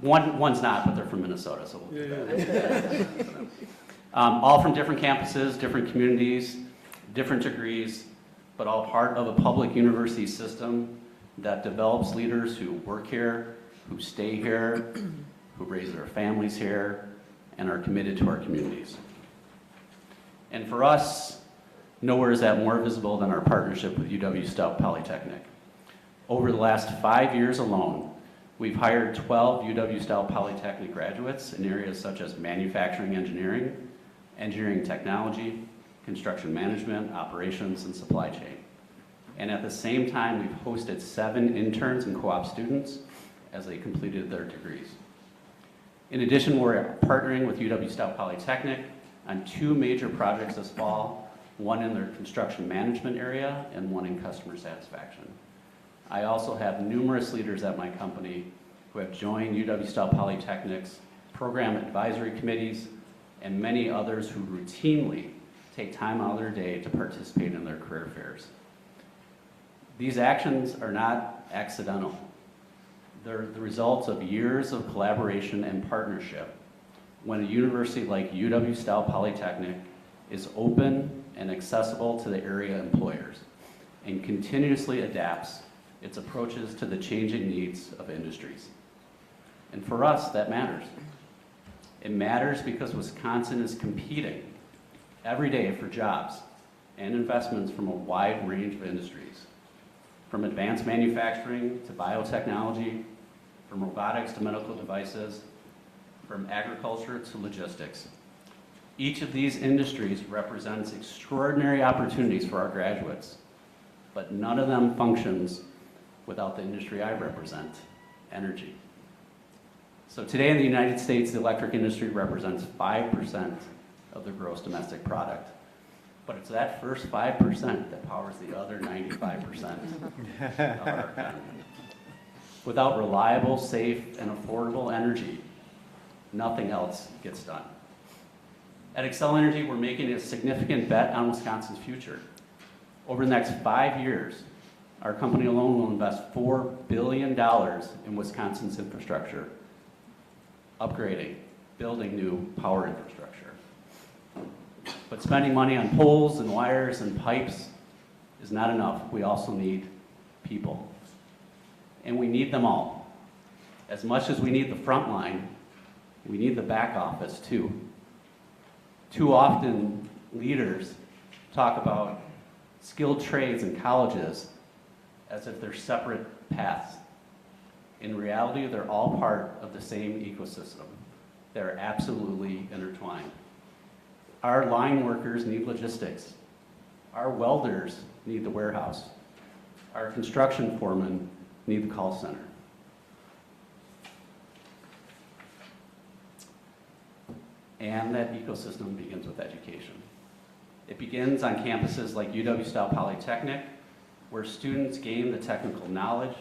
One's not, but they're from Minnesota, so we'll do that. All from different campuses, different communities, different degrees, but all part of a public university system that develops leaders who work here, who stay here, who raise their families here, and are committed to our communities. And for us, nowhere is that more visible than our partnership with UW-Stout Polytechnic. Over the last 5 years alone, we've hired 12 UW-Stout Polytechnic graduates in areas such as manufacturing engineering, engineering technology, construction management, operations, and supply chain. And at the same time, we've hosted 7 interns and co-op students as they completed their degrees. In addition, we're partnering with UW-Stout Polytechnic on 2 major projects this fall, one in their construction management area and one in customer satisfaction. I also have numerous leaders at my company who have joined UW-Stout Polytechnic's program advisory committees and many others who routinely take time out of their day to participate in their career fairs. These actions are not accidental. They're the results of years of collaboration and partnership when a university like UW-Stout Polytechnic is open and accessible to the area employers and continuously adapts its approaches to the changing needs of industries. And for us, that matters. It matters because Wisconsin is competing every day for jobs and investments from a wide range of industries, from advanced manufacturing to biotechnology, from robotics to medical devices, from agriculture to logistics. Each of these industries represents extraordinary opportunities for our graduates, but none of them functions without the industry I represent, energy. So today in the United States, the electric industry represents 5% of the gross domestic product. But it's that first 5% that powers the other 95% of our economy. Without reliable, safe, and affordable energy, nothing else gets done. At Xcel Energy, we're making a significant bet on Wisconsin's future. Over the next 5 years, our company alone will invest $4 billion in Wisconsin's infrastructure, upgrading, building new power infrastructure. But spending money on poles and wires and pipes is not enough. We also need people. And we need them all. As much as we need the front line, we need the back office too. Too often, leaders talk about skilled trades and colleges as if they're separate paths. In reality, they're all part of the same ecosystem. They're absolutely intertwined. Our line workers need logistics. Our welders need the warehouse. Our construction foremen need the call center. And that ecosystem begins with education. It begins on campuses like UW-Style Polytechnic, where students gain the technical knowledge,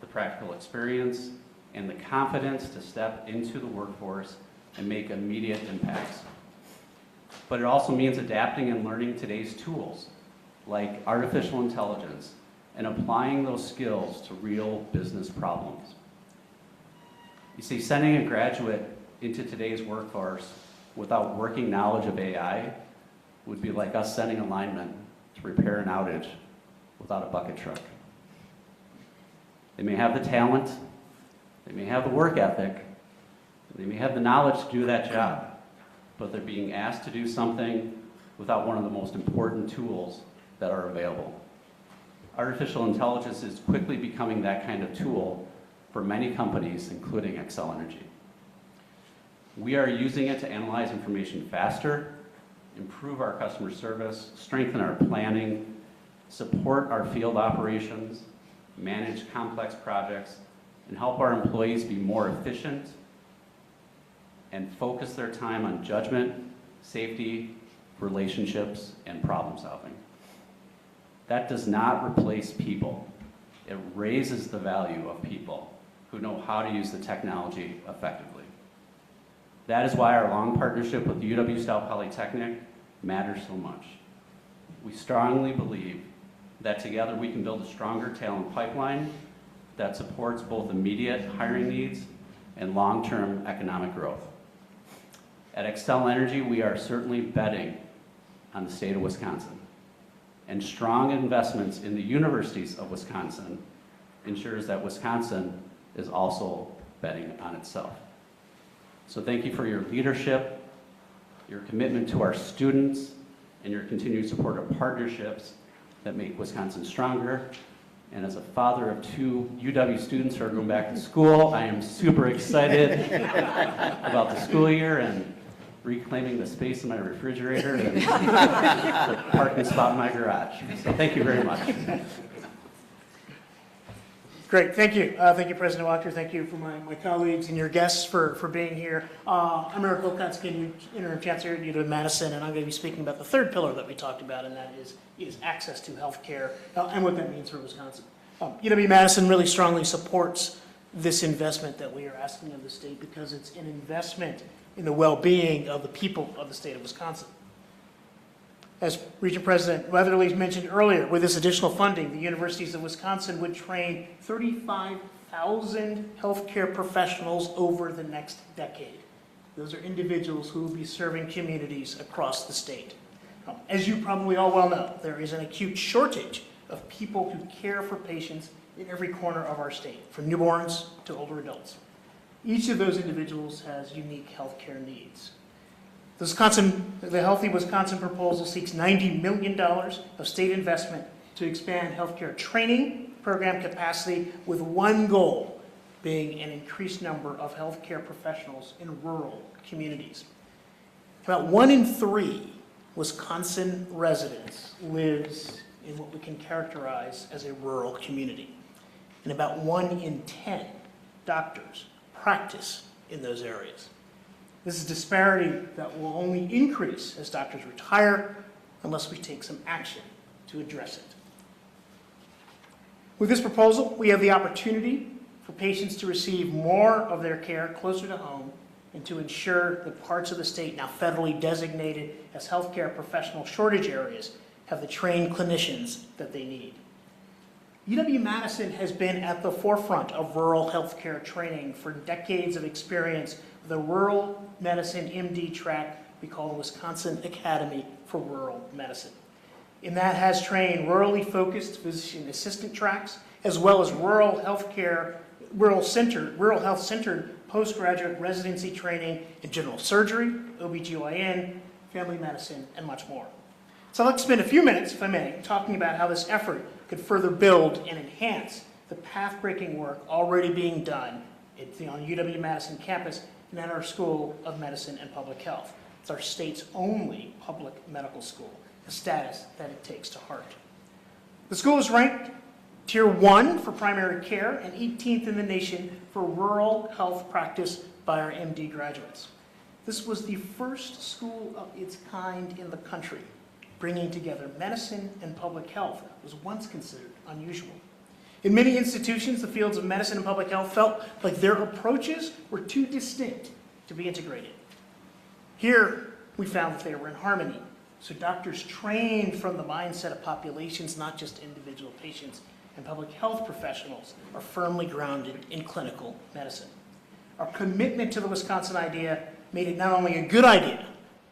the practical experience, and the confidence to step into the workforce and make immediate impacts. But it also means adapting and learning today's tools, like artificial intelligence, and applying those skills to real business problems. You see, sending a graduate into today's workforce without working knowledge of AI would be like us sending a lineman to repair an outage without a bucket truck. They may have the talent, they may have the work ethic, they may have the knowledge to do that job, but they're being asked to do something without one of the most important tools that are available. Artificial intelligence is quickly becoming that kind of tool for many companies, including Xcel Energy. We are using it to analyze information faster, improve our customer service, strengthen our planning, support our field operations, manage complex projects, and help our employees be more efficient and focus their time on judgment, safety, relationships, and problem solving. That does not replace people. It raises the value of people who know how to use the technology effectively. That is why our long partnership with UW-Style Polytechnic matters so much. We strongly believe that together we can build a stronger talent pipeline that supports both immediate hiring needs and long-term economic growth. At Xcel Energy, we are certainly betting on the state of Wisconsin, and strong investments in the universities of Wisconsin ensures that Wisconsin is also betting on itself. So thank you for your leadership, your commitment to our students, and your continued support of partnerships that make Wisconsin stronger. And as a father of 2 UW students who are going back to school, I am super excited about the school year and reclaiming the space in my refrigerator and the parking spot in my garage. So thank you very much. Great, thank you. Thank you, President Wachter. Thank you for my colleagues and your guests for being here. I'm Eric Wilcox, Interim Chancellor at UW Madison, and I'm going to be speaking about the third pillar that we talked about, and that is access to health care and what that means for Wisconsin. UW Madison really strongly supports this investment that we are asking of the state because it's an investment in the well-being of the people of the state of Wisconsin. As Regent President Weatherly mentioned earlier, with this additional funding, the universities of Wisconsin would train 35,000 healthcare professionals over the next decade. Those are individuals who will be serving communities across the state. As you probably all well know, there is an acute shortage of people who care for patients in every corner of our state, from newborns to older adults. Each of those individuals has unique healthcare needs. The Healthy Wisconsin proposal seeks $90 million of state investment to expand healthcare training program capacity, with one goal being an increased number of healthcare professionals in rural communities. About 1 in 3 Wisconsin residents lives in what we can characterize as a rural community, and about 1 in 10 doctors practice in those areas. This is a disparity that will only increase as doctors retire unless we take some action to address it. With this proposal, we have the opportunity for patients to receive more of their care closer to home and to ensure that parts of the state now federally designated as healthcare professional shortage areas have the trained clinicians that they need. UW-Madison has been at the forefront of rural healthcare training for decades of experience with a rural medicine MD track we call the Wisconsin Academy for Rural Medicine. And that has trained rurally focused physician assistant tracks, as well as rural health centered postgraduate residency training in general surgery, OBGYN, family medicine, and much more. So I'd like to spend a few minutes, if I may, talking about how this effort could further build and enhance the path-breaking work already being done on UW-Madison campus and at our School of Medicine and Public Health. It's our state's only public medical school, a status that it takes to heart. The school is ranked Tier 1 for primary care and 18th in the nation for rural health practice by our MD graduates. This was the first school of its kind in the country. Bringing together medicine and public health was once considered unusual. In many institutions, the fields of medicine and public health felt like their approaches were too distinct to be integrated. Here, we found that they were in harmony. So doctors trained from the mindset of populations, not just individual patients, and public health professionals are firmly grounded in clinical medicine. Our commitment to the Wisconsin idea made it not only a good idea,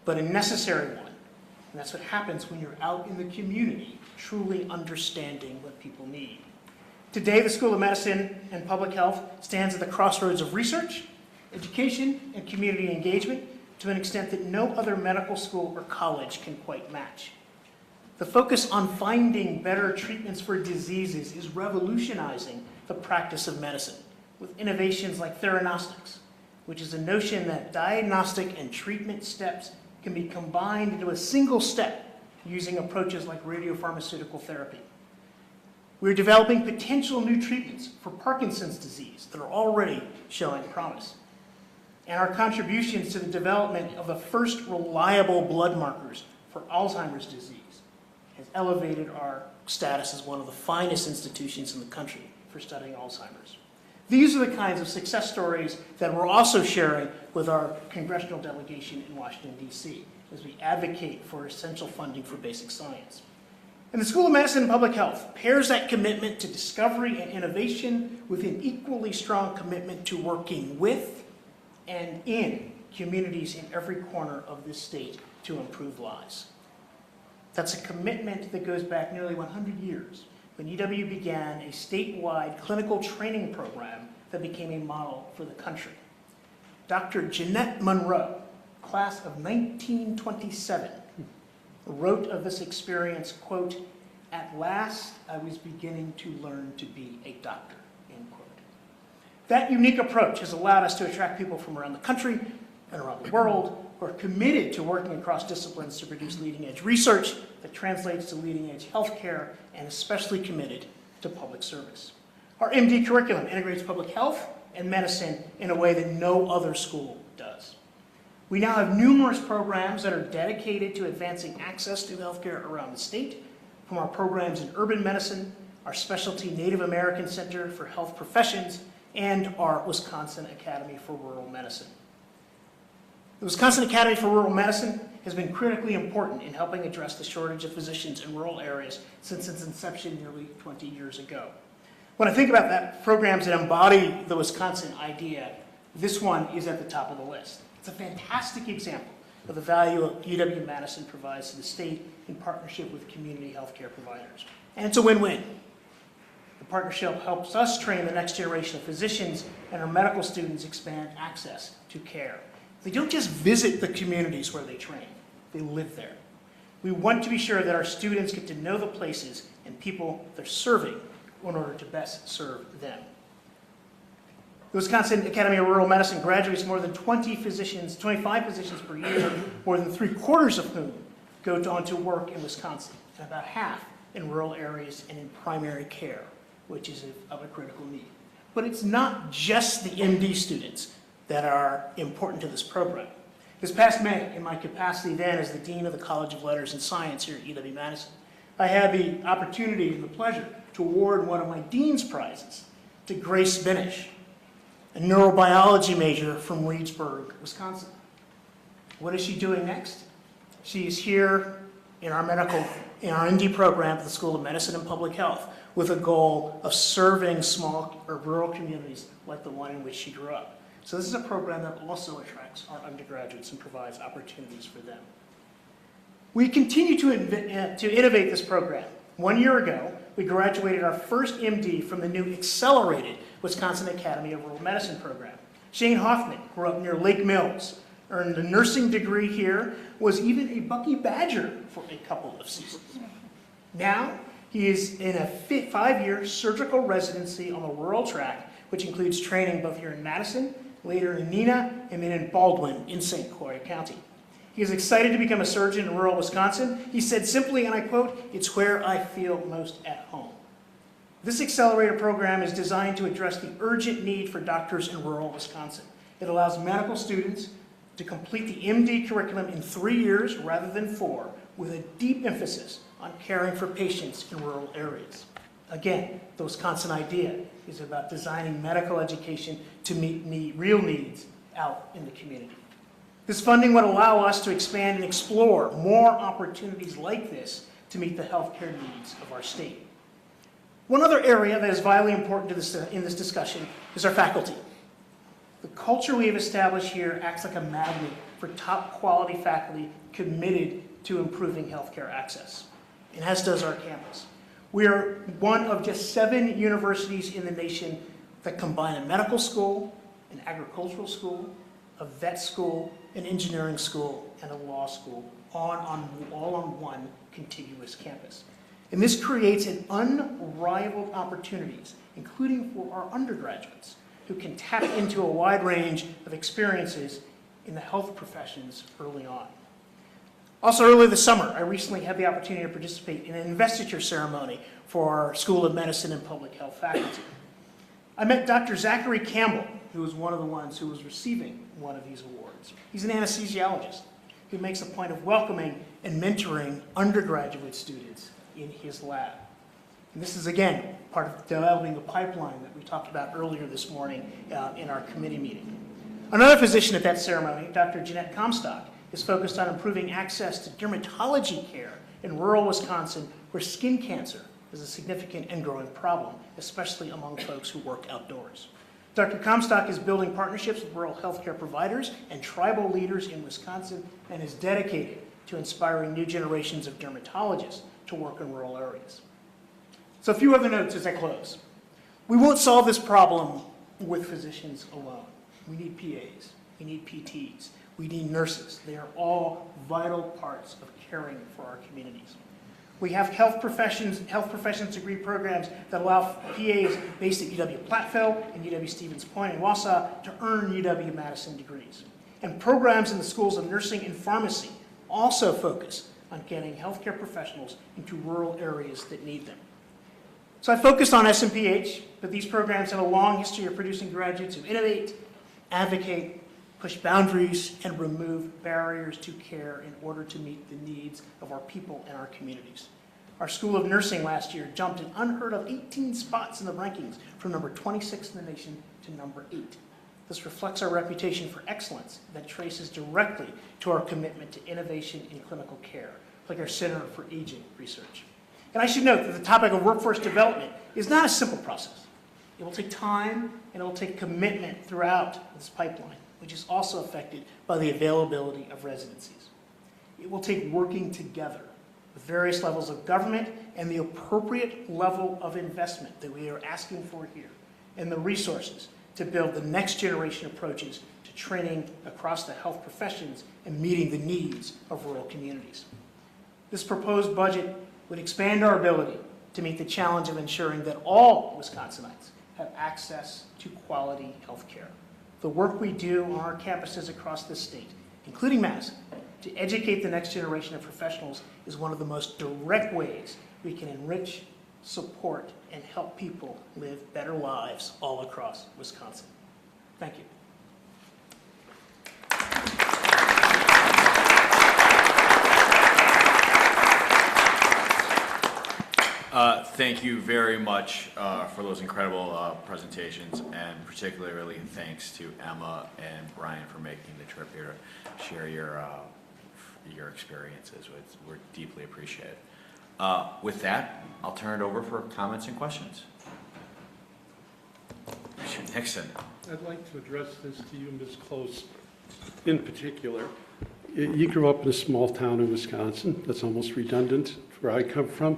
but a necessary one. And that's what happens when you're out in the community, truly understanding what people need. Today, the School of Medicine and Public Health stands at the crossroads of research, education, and community engagement to an extent that no other medical school or college can quite match. The focus on finding better treatments for diseases is revolutionizing the practice of medicine with innovations like theranostics, which is a notion that diagnostic and treatment steps can be combined into a single step using approaches like radiopharmaceutical therapy. We're developing potential new treatments for Parkinson's disease that are already showing promise. And our contributions to the development of the first reliable blood markers for Alzheimer's disease has elevated our status as one of the finest institutions in the country for studying Alzheimer's. These are the kinds of success stories that we're also sharing with our congressional delegation in Washington, D.C., as we advocate for essential funding for basic science. And the School of Medicine and Public Health pairs that commitment to discovery and innovation with an equally strong commitment to working with and in communities in every corner of this state to improve lives. That's a commitment that goes back nearly 100 years, when UW began a statewide clinical training program that became a model for the country. Dr. Jeanette Monroe, class of 1927, wrote of this experience, quote, "At last I was beginning to learn to be a doctor," end quote. That unique approach has allowed us to attract people from around the country and around the world who are committed to working across disciplines to produce leading-edge research that translates to leading-edge healthcare, and especially committed to public service. Our MD curriculum integrates public health and medicine in a way that no other school does. We now have numerous programs that are dedicated to advancing access to healthcare around the state, from our programs in urban medicine, our specialty Native American Center for Health Professions, and our Wisconsin Academy for Rural Medicine. The Wisconsin Academy for Rural Medicine has been critically important in helping address the shortage of physicians in rural areas since its inception nearly 20 years ago. When I think about that, programs that embody the Wisconsin idea, this one is at the top of the list. It's a fantastic example of the value UW-Madison provides to the state in partnership with community healthcare providers. And it's a win-win. The partnership helps us train the next generation of physicians, and our medical students expand access to care. They don't just visit the communities where they train, they live there. We want to be sure that our students get to know the places and people they're serving in order to best serve them. The Wisconsin Academy of Rural Medicine graduates more than 25 physicians per year, more than 3/4 of whom go on to work in Wisconsin, and about half in rural areas and in primary care, which is of a critical need. But it's not just the MD students that are important to this program. This past May, in my capacity then as the Dean of the College of Letters and Science here at UW-Madison, I had the opportunity and the pleasure to award one of my Dean's Prizes to Grace Binish, a neurobiology major from Reedsburg, Wisconsin. What is she doing next? She is here in our ND program at the School of Medicine and Public Health with a goal of serving small or rural communities like the one in which she grew up. So this is a program that also attracts our undergraduates and provides opportunities for them. We continue to innovate this program. 1 year ago, we graduated our first MD from the new accelerated Wisconsin Academy of Rural Medicine program. Shane Hoffman grew up near Lake Mills, earned a nursing degree here, was even a Bucky Badger for a couple of seasons. Now, he is in a 5-year surgical residency on the rural track, which includes training both here in Madison, later in Neenah, and then in Baldwin in St. Croix County. He is excited to become a surgeon in rural Wisconsin. He said simply, and I quote, "It's where I feel most at home." This accelerator program is designed to address the urgent need for doctors in rural Wisconsin. It allows medical students to complete the MD curriculum in 3 years rather than 4, with a deep emphasis on caring for patients in rural areas. Again, the Wisconsin idea is about designing medical education to meet real needs out in the community. This funding would allow us to expand and explore more opportunities like this to meet the healthcare needs of our state. One other area that is vitally important in this discussion is our faculty. The culture we have established here acts like a magnet for top quality faculty committed to improving healthcare access, and as does our campus. We are one of just 7 universities in the nation that combine a medical school, an agricultural school, a vet school, an engineering school, and a law school, all on one contiguous campus. And this creates an unrivaled opportunities, including for our undergraduates, who can tap into a wide range of experiences in the health professions early on. Also, earlier this summer, I recently had the opportunity to participate in an investiture ceremony for our School of Medicine and Public Health faculty. I met Dr. Zachary Campbell, who was one of the ones who was receiving one of these awards. He's an anesthesiologist who makes a point of welcoming and mentoring undergraduate students in his lab. And this is, again, part of developing the pipeline that we talked about earlier this morning in our committee meeting. Another physician at that ceremony, Dr. Jeanette Comstock, is focused on improving access to dermatology care in rural Wisconsin, where skin cancer is a significant and growing problem, especially among folks who work outdoors. Dr. Comstock is building partnerships with rural healthcare providers and tribal leaders in Wisconsin and is dedicated to inspiring new generations of dermatologists to work in rural areas. So a few other notes as I close. We won't solve this problem with physicians alone. We need PAs, we need PTs, we need nurses. They are all vital parts of caring for our communities. We have health professions degree programs that allow PAs based at UW-Platteville and UW-Stevens Point and Wausau to earn UW-Madison degrees. And programs in the schools of nursing and pharmacy also focus on getting healthcare professionals into rural areas that need them. So I focused on SMPH, but these programs have a long history of producing graduates who innovate, advocate, push boundaries, and remove barriers to care in order to meet the needs of our people and our communities. Our School of Nursing last year jumped an unheard of 18 spots in the rankings from number 26 in the nation to number 8. This reflects our reputation for excellence that traces directly to our commitment to innovation in clinical care, like our Center for Aging Research. And I should note that the topic of workforce development is not a simple process. It will take time and it will take commitment throughout this pipeline, which is also affected by the availability of residencies. It will take working together with various levels of government and the appropriate level of investment that we are asking for here, and the resources to build the next generation approaches to training across the health professions and meeting the needs of rural communities. This proposed budget would expand our ability to meet the challenge of ensuring that all Wisconsinites have access to quality health care. The work we do on our campuses across the state, including Madison, to educate the next generation of professionals is one of the most direct ways we can enrich, support, and help people live better lives all across Wisconsin. Thank you. Thank you very much for those incredible presentations, and particularly thanks to Emma and Brian for making the trip here to share your experiences. We're deeply appreciated. With that, I'll turn it over for comments and questions. Mr. Nixon. I'd like to address this to you, Ms. Close, in particular. You grew up in a small town in Wisconsin. That's almost redundant where I come from.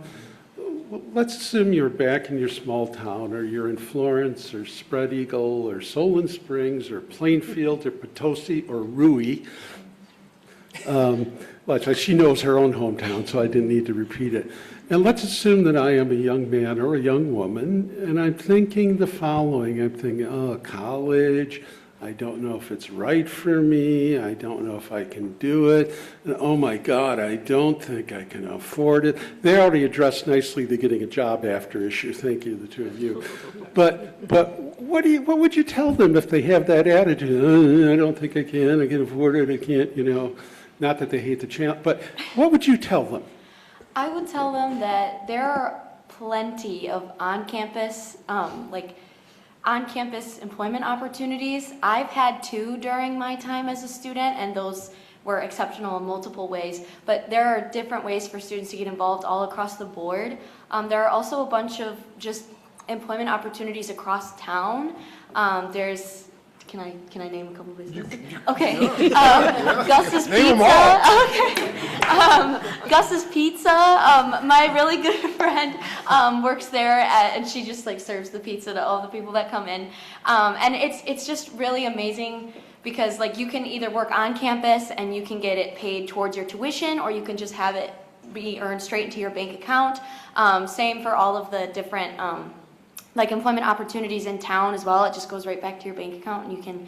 Let's assume you're back in your small town, or you're in Florence, or Spread Eagle, or Solon Springs, or Plainfield, or Potosi, or Rui. She knows her own hometown, so I didn't need to repeat it. And let's assume that I am a young man or a young woman, and I'm thinking the following. I'm thinking, oh, college, I don't know if it's right for me. I don't know if I can do it. And, oh my God, I don't think I can afford it. They already addressed nicely the getting a job after issue. Thank you, the two of you. But what would you tell them if they have that attitude? I don't think I can afford it, I can't, not that they hate the challenge, but what would you tell them? I would tell them that there are plenty of on-campus employment opportunities. I've had 2 during my time as a student, and those were exceptional in multiple ways. But there are different ways for students to get involved all across the board. There are also a bunch of just employment opportunities across town. Can I name a couple of businesses? Okay. Gus's Pizza. Okay. Gus's Pizza. My really good friend works there, and she just serves the pizza to all the people that come in. And it's just really amazing because you can either work on campus and you can get it paid towards your tuition, or you can just have it be earned straight into your bank account. Same for all of the different employment opportunities in town as well. It just goes right back to your bank account and you can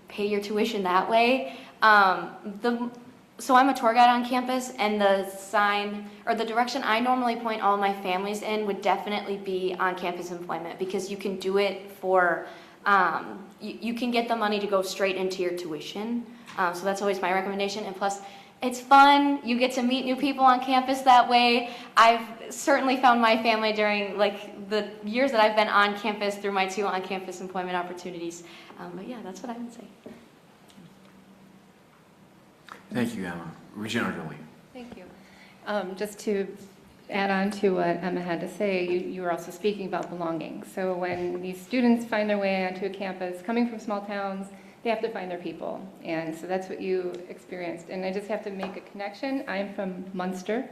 pay your tuition that way. So I'm a tour guide on campus, and the direction I normally point all my families in would definitely be on campus employment, because you can do it for, you can get the money to go straight into your tuition. So that's always my recommendation. And plus, it's fun. You get to meet new people on campus that way. I've certainly found my family during the years that I've been on campus through my 2 on-campus employment opportunities. But yeah, that's what I would say. Thank you, Emma. Regent Underly. Thank you. Just to add on to what Emma had to say, you were also speaking about belonging. So when these students find their way onto a campus, coming from small towns, they have to find their people. And so that's what you experienced. And I just have to make a connection. I'm from Munster,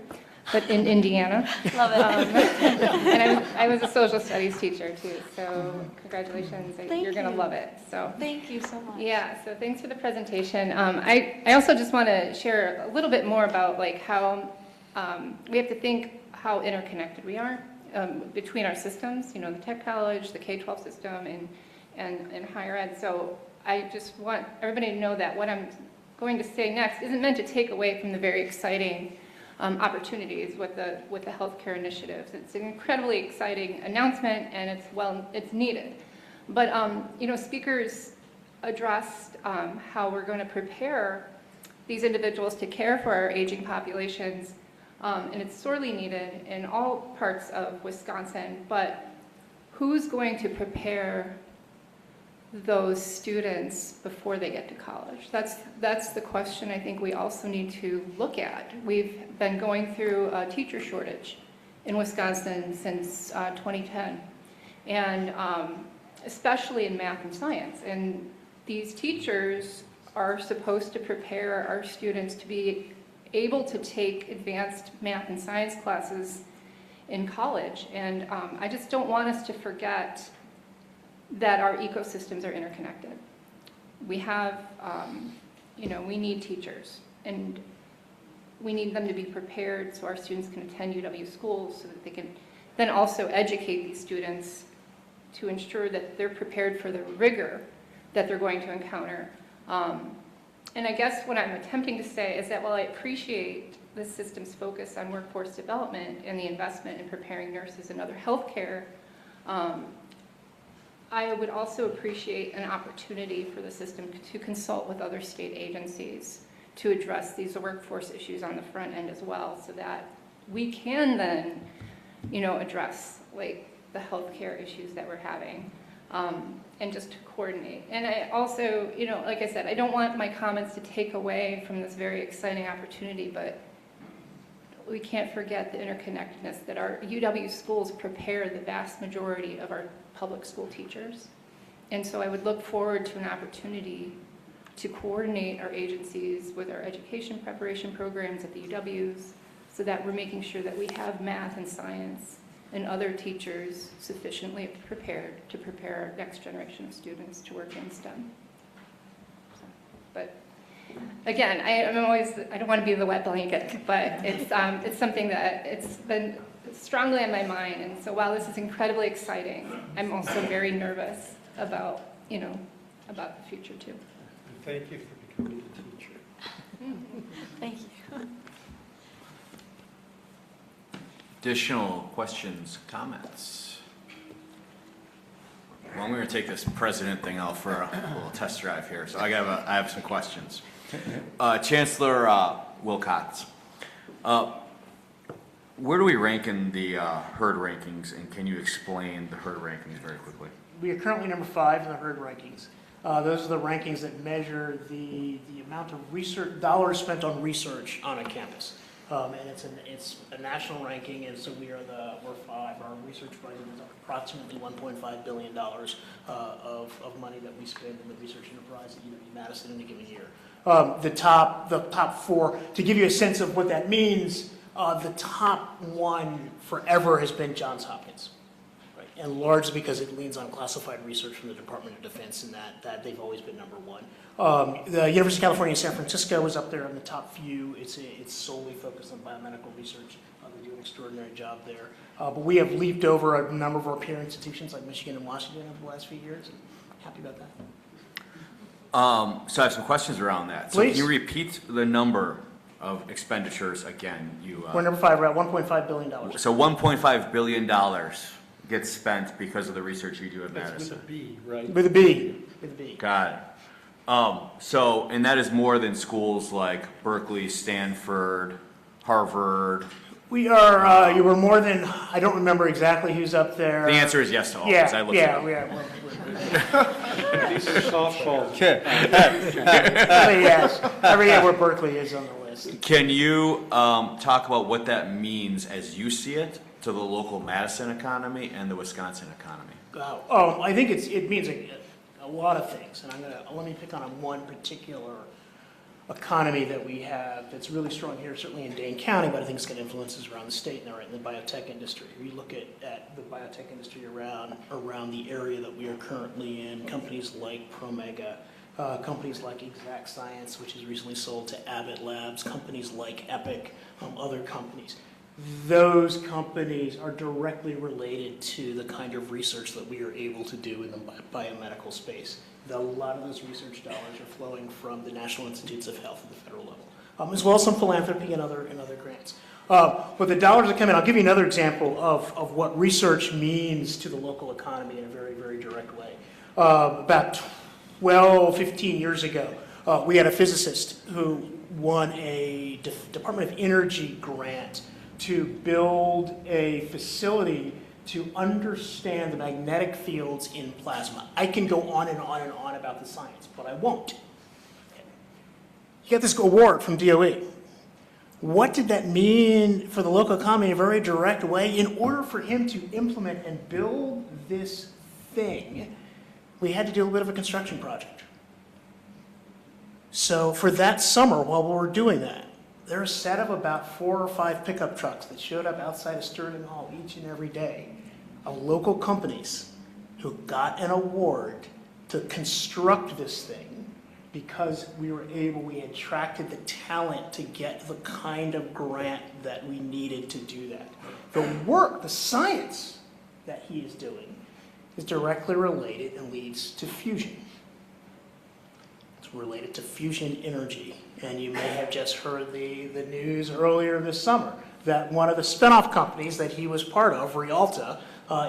but in Indiana. Love it. And I was a social studies teacher too. So congratulations. You're going to love it. So thank you so much. Yeah, so thanks for the presentation. I also just want to share a little bit more about how we have to think how interconnected we are between our systems, the tech college, the K-12 system, and higher ed. So I just want everybody to know that what I'm going to say next isn't meant to take away from the very exciting opportunities with the healthcare initiatives. It's an incredibly exciting announcement, and it's needed. But speakers addressed how we're going to prepare these individuals to care for our aging populations, and it's sorely needed in all parts of Wisconsin. But who's going to prepare those students before they get to college? That's the question I think we also need to look at. We've been going through a teacher shortage in Wisconsin since 2010, and especially in math and science. And these teachers are supposed to prepare our students to be able to take advanced math and science classes in college. And I just don't want us to forget that our ecosystems are interconnected. We have, we need teachers, and we need them to be prepared so our students can attend UW schools, so that they can then also educate these students to ensure that they're prepared for the rigor that they're going to encounter. And I guess what I'm attempting to say is that while I appreciate the system's focus on workforce development and the investment in preparing nurses and other healthcare, I would also appreciate an opportunity for the system to consult with other state agencies to address these workforce issues on the front end as well, so that we can then address like the healthcare issues that we're having, and just to coordinate. And I also, like I said, I don't want my comments to take away from this very exciting opportunity, but we can't forget the interconnectedness that our UW schools prepare the vast majority of our public school teachers. And so I would look forward to an opportunity to coordinate our agencies with our education preparation programs at the UWs so that we're making sure that we have math and science and other teachers sufficiently prepared to prepare our next generation of students to work in STEM. But again, I don't want to be the wet blanket, but it's something that it's been strongly on my mind. And so while this is incredibly exciting, I'm also very nervous about, about the future too. Thank you for becoming a teacher. Thank you. Additional questions, comments? Well, I'm going to take this president thing out for a little test drive here. So I have some questions. Chancellor Wilcox, where do we rank in the HERD rankings, and can you explain the HERD rankings very quickly? We are currently number 5 in the HERD rankings. Those are the rankings that measure the amount of research dollars spent on research on a campus. And it's a national ranking, and so we're 5. Our research budget is approximately $1.5 billion of money that we spend in the research enterprise at UW Madison in a given year. The top 4, to give you a sense of what that means, the top 1 forever has been Johns Hopkins. And largely because it leans on classified research from the Department of Defense, and that they've always been number 1. The University of California, San Francisco is up there in the top few. It's solely focused on biomedical research. They do an extraordinary job there. But we have leaped over a number of our peer institutions like Michigan and Washington over the last few years. And happy about that. So I have some questions around that. So Please. can you repeat the number of expenditures again? We're number 5. We're at $1.5 billion. So $1.5 billion gets spent because of the research you do at Madison. With a B, right? With a B. With a B. Got it. And that is more than schools like Berkeley, Stanford, Harvard. We are, you were more than, I don't remember exactly who's up there. The answer is yes to all, because I looked it up. These are softball. Yes, every year where Berkeley is on the list. Can you talk about what that means as you see it to the local Madison economy and the Wisconsin economy? I think it means a lot of things, and let me pick on one particular economy that we have that's really strong here, certainly in Dane County, but I think it's got influences around the state and in the biotech industry. We look at the biotech industry around the area that we are currently in, companies like Promega, companies like Exact Science, which is recently sold to Abbott Labs, companies like Epic, other companies. Those companies are directly related to the kind of research that we are able to do in the biomedical space. A lot of those research dollars are flowing from the National Institutes of Health at the federal level, as well as some philanthropy and other grants. But the dollars that come in, I'll give you another example of what research means to the local economy in a very, very direct way. About 12, 15 years ago, we had a physicist who won a Department of Energy grant to build a facility to understand the magnetic fields in plasma. I can go on and on and on about the science, but I won't. He got this award from DOE. What did that mean for the local economy in a very direct way? In order for him to implement and build this thing, we had to do a bit of a construction project. So for that summer, while we were doing that, there were a set of about 4 or 5 pickup trucks that showed up outside of Sterling Hall each and every day of local companies who got an award to construct this thing because we had attracted the talent to get the kind of grant that we needed to do that. The work, the science that he is doing is directly related and leads to fusion. It's related to fusion energy. And you may have just heard the news earlier this summer that one of the spinoff companies that he was part of, Rialta,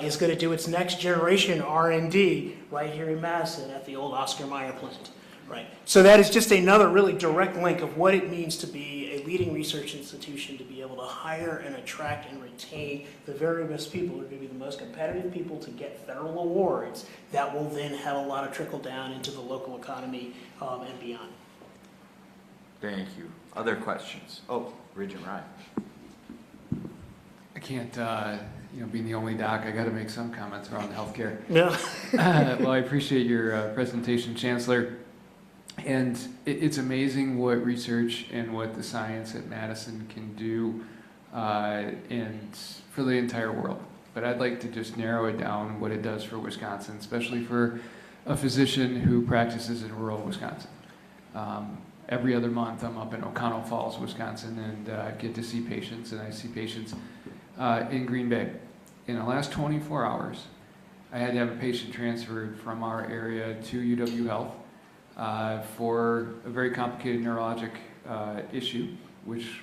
is going to do its next generation R&D right here in Madison at the old Oscar Mayer plant. Right. So that is just another really direct link of what it means to be a leading research institution to be able to hire and attract and retain the very best people who are going to be the most competitive people to get federal awards that will then have a lot of trickle down into the local economy and beyond. Thank you. Other questions? Oh, Regent Rye. I can't, being the only doc, I got to make some comments around healthcare. Yeah. Well, I appreciate your presentation, Chancellor. And it's amazing what research and what the science at Madison can do and for the entire world. But I'd like to just narrow it down what it does for Wisconsin, especially for a physician who practices in rural Wisconsin. Every other month I'm up in O'Connell Falls, Wisconsin, and get to see patients, and I see patients in Green Bay. In the last 24 hours, I had to have a patient transferred from our area to UW Health for a very complicated neurologic issue, which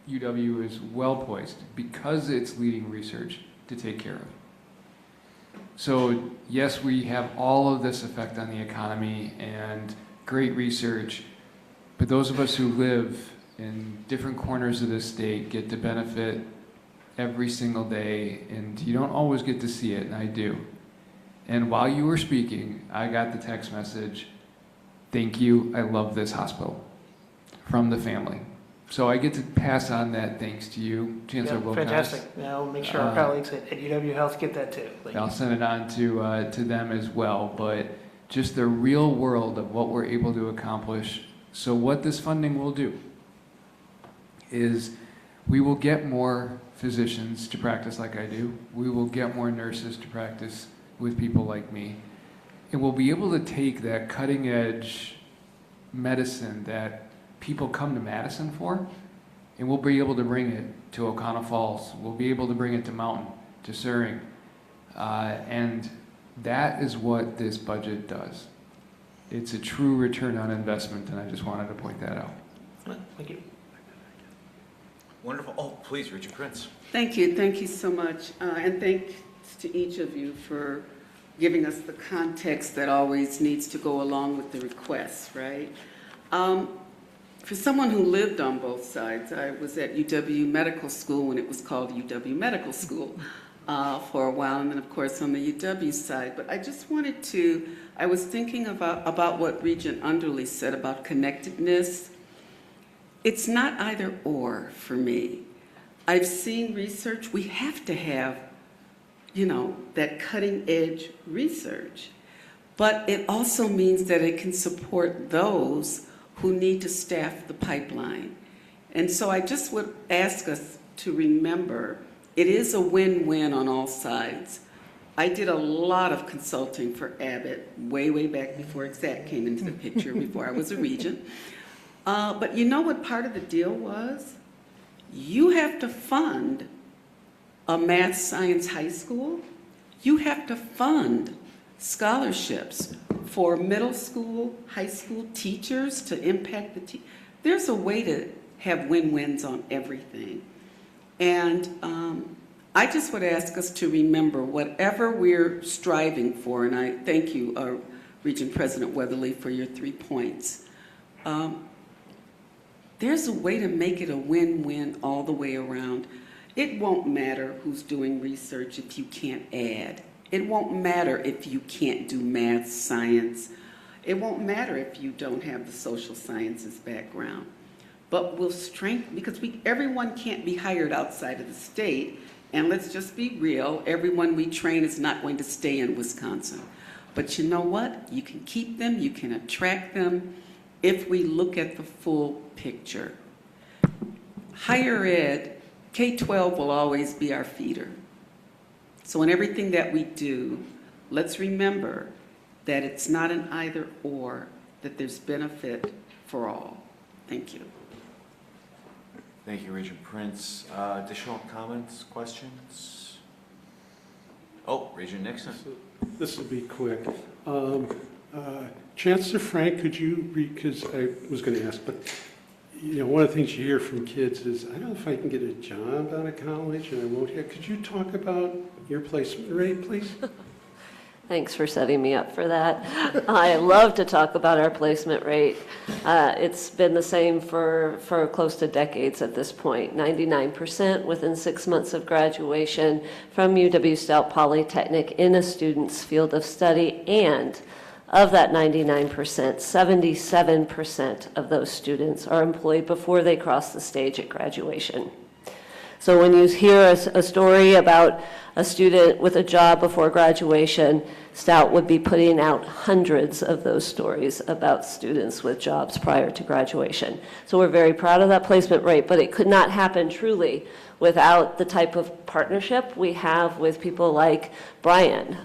UW is well poised, because it's leading research, to take care of. So yes, we have all of this effect on the economy and great research, but those of us who live in different corners of this state get to benefit every single day, and you don't always get to see it, and I do. And while you were speaking, I got the text message, "Thank you, I love this hospital," from the family. So I get to pass on that thanks to you, Chancellor Wilcox. Fantastic. I'll make sure our colleagues at UW Health get that too. I'll send it on to them as well, but just the real world of what we're able to accomplish. So what this funding will do is we will get more physicians to practice like I do. We will get more nurses to practice with people like me. And we'll be able to take that cutting edge medicine that people come to Madison for, and we'll be able to bring it to O'Connell Falls. We'll be able to bring it to Mountain, to Suring. And that is what this budget does. It's a true return on investment, and I just wanted to point that out. Thank you. Wonderful. Oh, please, Regent Prince. Thank you so much. And thanks to each of you for giving us the context that always needs to go along with the requests, right? For someone who lived on both sides, I was at UW Medical School when it was called UW Medical School for a while, and then of course on the UW side. But I just wanted to, I was thinking about what Regent Underly said about connectedness. It's not either or for me. I've seen research, we have to have, that cutting edge research. But it also means that it can support those who need to staff the pipeline. And so I just would ask us to remember, it is a win-win on all sides. I did a lot of consulting for Abbott way back before Exact came into the picture, before I was a regent. But you know what part of the deal was? You have to fund a math science high school. You have to fund scholarships for middle school, high school teachers to impact the There's a way to have win-wins on everything. And I just would ask us to remember whatever we're striving for, and I thank you, Regent President Weatherly, for your 3 points. There's a way to make it a win-win all the way around. It won't matter who's doing research if you can't add. It won't matter if you can't do math, science. It won't matter if you don't have the social sciences background. But we'll strengthen, because everyone can't be hired outside of the state. And let's just be real, everyone we train is not going to stay in Wisconsin. But you know what? You can keep them, you can attract them if we look at the full picture. Higher ed, K-12 will always be our feeder. So in everything that we do, let's remember that it's not an either or, that there's benefit for all. Thank you. Thank you, Regent Prince. Additional comments, questions? Oh, Regent Nixon. This will be quick. Chancellor Frank, could you read, because I was going to ask, but one of the things you hear from kids is, I don't know if I can get a job out of college and I won't have. Could you talk about your placement rate, please? Thanks for setting me up for that. I love to talk about our placement rate. It's been the same for close to decades at this point. 99% within 6 months of graduation from UW Stout Polytechnic in a student's field of study, and of that 99%, 77% of those students are employed before they cross the stage at graduation. So when you hear a story about a student with a job before graduation, Stout would be putting out hundreds of those stories about students with jobs prior to graduation. So we're very proud of that placement rate, but it could not happen truly without the type of partnership we have with people like Brian.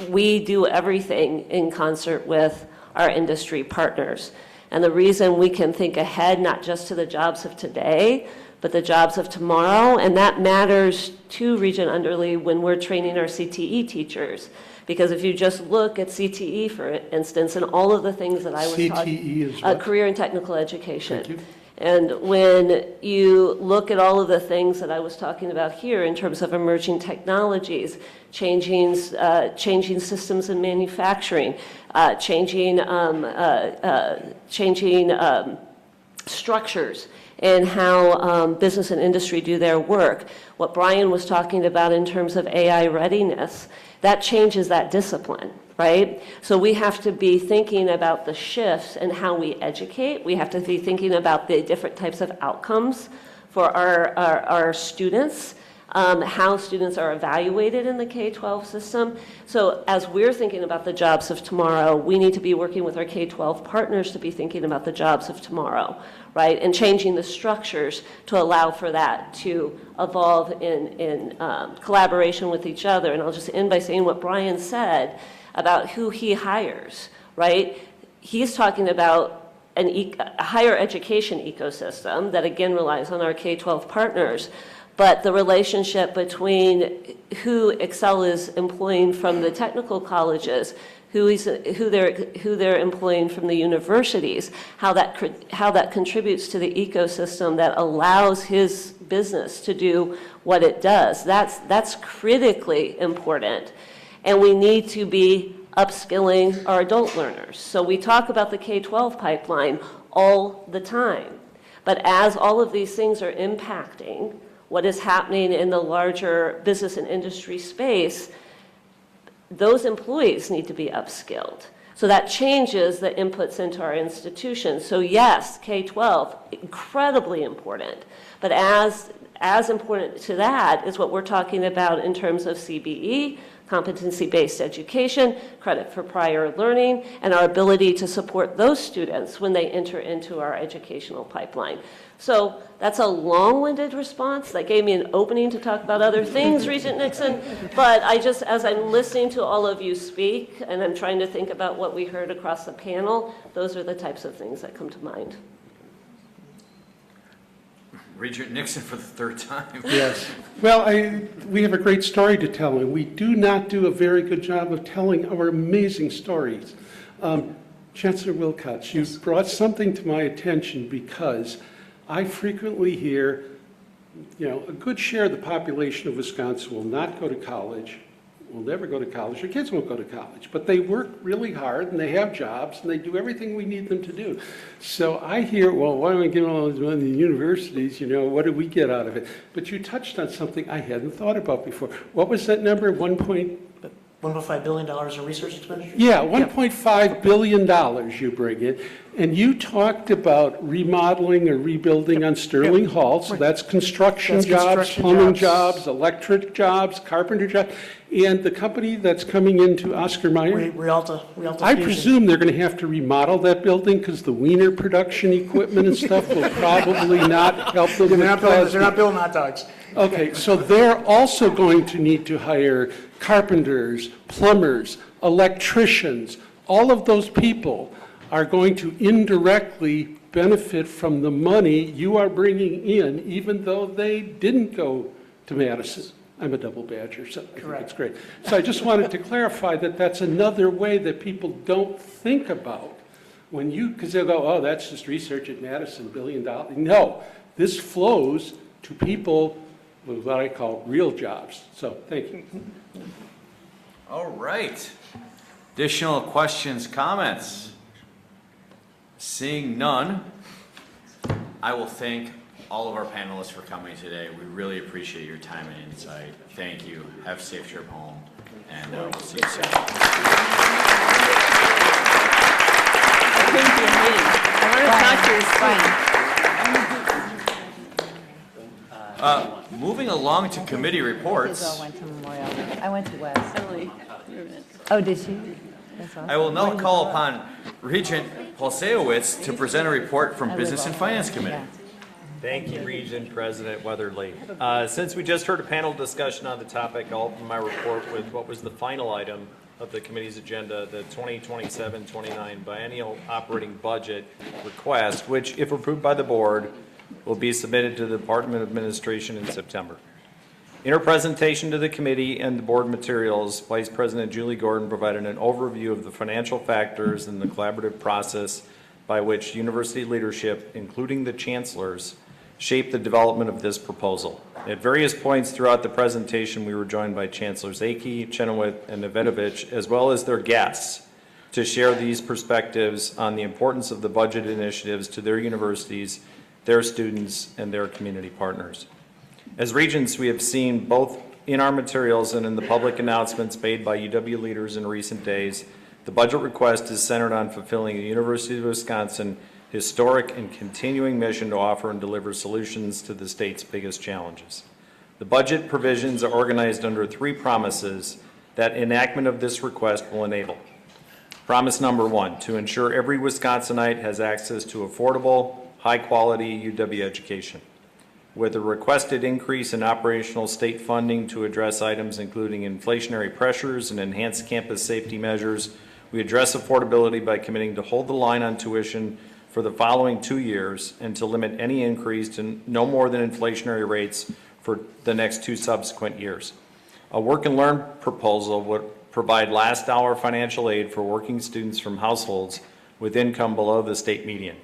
We do everything in concert with our industry partners. And the reason we can think ahead, not just to the jobs of today, but the jobs of tomorrow, and that matters to Regent Underly when we're training our CTE teachers. Because if you just look at CTE, for instance, and all of the things that I was talking CTE is what? Career and Technical Education. Thank you. And when you look at all of the things that I was talking about here in terms of emerging technologies, changing systems in manufacturing, changing structures, and how business and industry do their work. What Brian was talking about in terms of AI readiness, that changes that discipline, right? So we have to be thinking about the shifts and how we educate. We have to be thinking about the different types of outcomes for our students, how students are evaluated in the K-12 system. So as we're thinking about the jobs of tomorrow, we need to be working with our K-12 partners to be thinking about the jobs of tomorrow, right? And changing the structures to allow for that to evolve in collaboration with each other. And I'll just end by saying what Brian said about who he hires, right? He's talking about a higher education ecosystem that again relies on our K-12 partners. But the relationship between who Excel is employing from the technical colleges, who they're employing from the universities, how that contributes to the ecosystem that allows his business to do what it does. That's critically important. And we need to be upskilling our adult learners. So we talk about the K-12 pipeline all the time. But as all of these things are impacting what is happening in the larger business and industry space, those employees need to be upskilled. So that changes the inputs into our institutions. So yes, K-12, incredibly important. But as important to that is what we're talking about in terms of CBE, competency-based education, credit for prior learning, and our ability to support those students when they enter into our educational pipeline. So that's a long-winded response. That gave me an opening to talk about other things, Regent Nixon. But as I'm listening to all of you speak, and I'm trying to think about what we heard across the panel, those are the types of things that come to mind. Regent Nixon for the third time. Yes. Well, we have a great story to tell, and we do not do a very good job of telling our amazing stories. Chancellor Wilcox, you brought something to my attention because I frequently hear, a good share of the population of Wisconsin will not go to college, will never go to college, their kids won't go to college, but they work really hard and they have jobs and they do everything we need them to do. So I hear, well, why don't we give all this money to the universities, what do we get out of it? But you touched on something I hadn't thought about before. What was that number, $1.5 billion in research expenditure? Yeah, $1.5 billion you bring in. And you talked about remodeling or rebuilding on Sterling Hall. So that's construction jobs, plumbing jobs, electric jobs, carpenter jobs. And the company that's coming into Oscar Mayer, Rialta I presume they're going to have to remodel that building because the Wiener production equipment and stuff will probably not help them. They're not building hot dogs. Okay, so they're also going to need to hire carpenters, plumbers, electricians. All of those people are going to indirectly benefit from the money you are bringing in, even though they didn't go to Madison. I'm a double badger, so I think that's great. So I just wanted to clarify that that's another way that people don't think about when because they'll go, oh, that's just research at Madison, $1 billion. No, this flows to people with what I call real jobs. So thank you. All right. Additional questions, comments? Seeing none, I will thank all of our panelists for coming today. We really appreciate your time and insight. Thank you. Have a safe trip home, and we'll see you soon. Moving along to committee reports. I went to West. Oh, did you? That's awesome. I will now call upon Regent Polsewicz to present a report from Business and Finance Committee. Thank you, Regent President Weatherly. Since we just heard a panel discussion on the topic, I'll open my report with what was the final item of the committee's agenda, the 2027-29 Biennial Operating Budget request, which, if approved by the board, will be submitted to the Department of Administration in September. In her presentation to the committee and the board materials, Vice President Julie Gordon provided an overview of the financial factors and the collaborative process by which university leadership, including the chancellors, shaped the development of this proposal. At various points throughout the presentation, we were joined by Chancellors Akey, Chenoweth, and Nevedovich, as well as their guests, to share these perspectives on the importance of the budget initiatives to their universities, their students, and their community partners. As Regents, we have seen both in our materials and in the public announcements made by UW leaders in recent days, the budget request is centered on fulfilling the University of Wisconsin historic and continuing mission to offer and deliver solutions to the state's biggest challenges. The budget provisions are organized under 3 promises that enactment of this request will enable. Promise number 1, to ensure every Wisconsinite has access to affordable, high-quality UW education. With a requested increase in operational state funding to address items including inflationary pressures and enhanced campus safety measures, we address affordability by committing to hold the line on tuition for the following 2 years and to limit any increase to no more than inflationary rates for the next 2 subsequent years. A work and learn proposal would provide last dollar financial aid for working students from households with income below the state median.